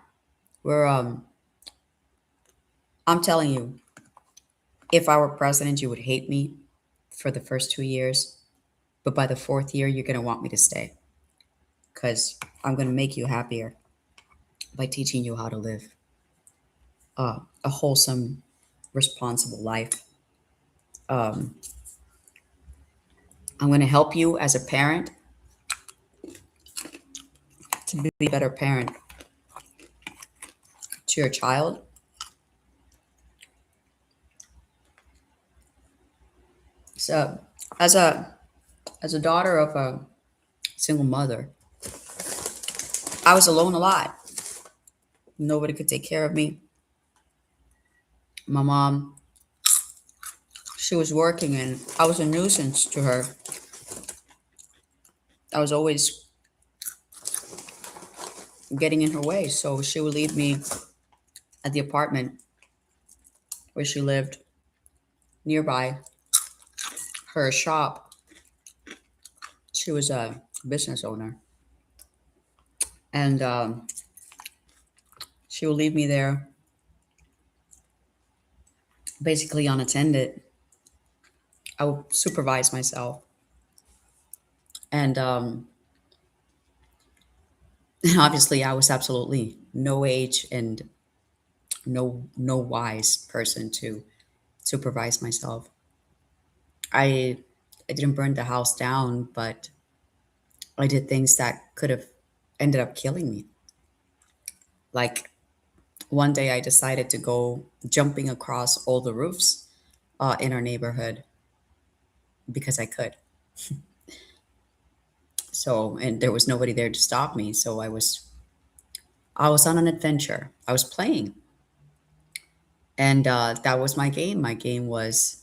S1: We're, I'm telling you, if I were president, you would hate me for the first 2 years, but by the fourth year, you're going to want me to stay because I'm going to make you happier by teaching you how to live a wholesome, responsible life. Um, I'm going to help you as a parent to be a better parent to your child. So, as a daughter of a single mother, I was alone a lot. Nobody could take care of me. My mom, she was working, and I was a nuisance to her. I was always getting in her way, so she would leave me at the apartment where she lived nearby her shop. She was a business owner, and she would leave me there basically unattended. I would supervise myself, and and obviously I was absolutely no age and no wise person to supervise myself. I i didn't burn the house down, but I did things that could have ended up killing me. Like, one day I decided to go jumping across all the roofs in our neighborhood because I could. So, and there was nobody there to stop me, so I was on an adventure. I was playing, and that was my game. My game was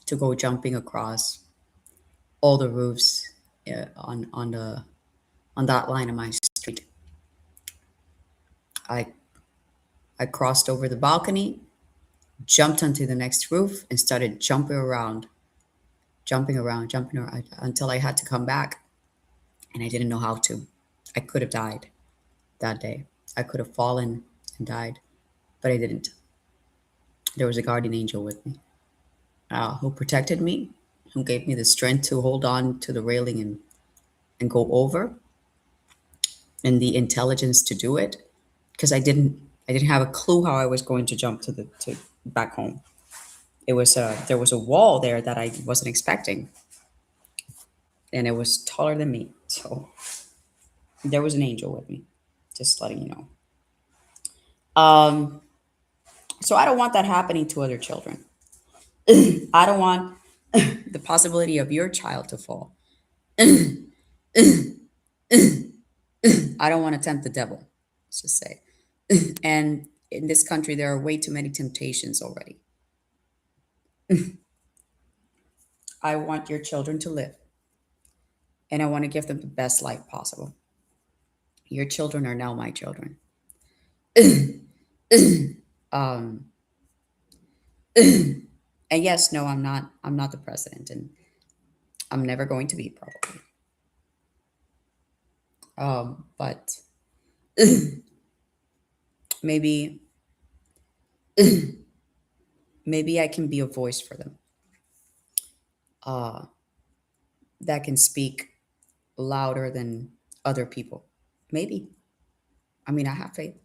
S1: to go jumping across all the roofs on that line of my street. I I crossed over the balcony, jumped onto the next roof, and started jumping around until I had to come back, and I didn't know how to. I could have died that day. I could have fallen and died, but I didn't. There was a guardian angel with me, who protected me, who gave me the strength to hold on to the railing and go over. and the intelligence to do it, because I didn't have a clue how I was going to jump to back home. There was a wall there that I wasn't expecting, and it was taller than me. So there was an angel with me, just letting you know. Um, so I don't want that happening to other children. I don't want the possibility of your child to fall. I don't want to tempt the devil, let's just say. And in this country, there are way too many temptations already. I want your children to live, and I want to give them the best life possible. Your children are now my children. um, and yes, no, I'm not. I'm not the president, and I'm never going to be probably. But maybe, maybe I can be a voice for them. Uh, that can speak louder than other people. Maybe. I mean, I have faith,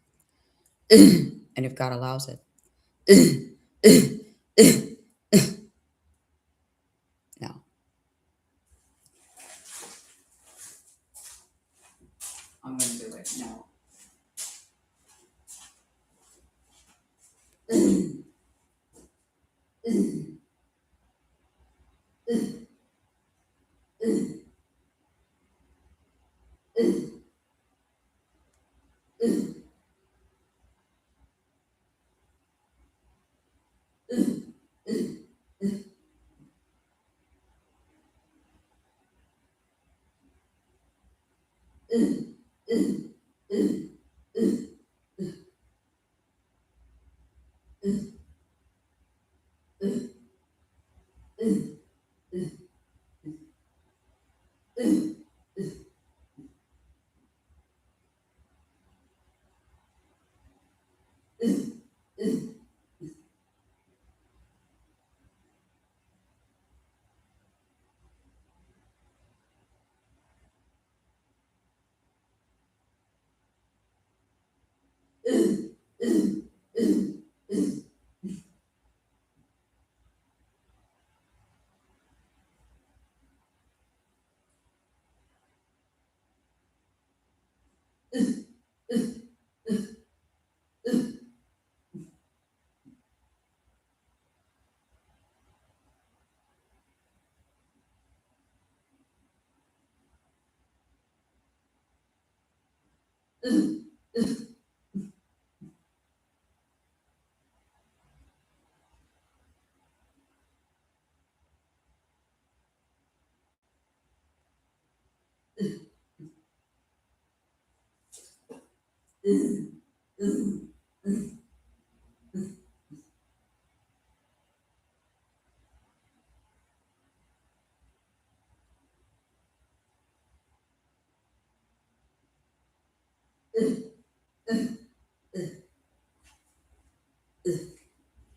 S1: and if God allows it, no, I'm going to do it. No.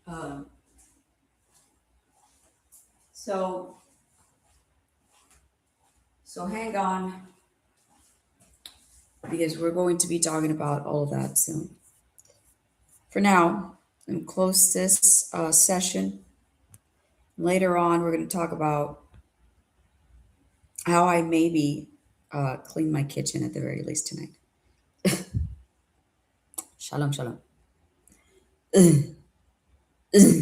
S1: Um, so, so hang on, because we're going to be talking about all of that soon. For now, I'm gonna close this session. Later on, we're going to talk about how I maybe clean my kitchen at the very least tonight. Shalom, shalom.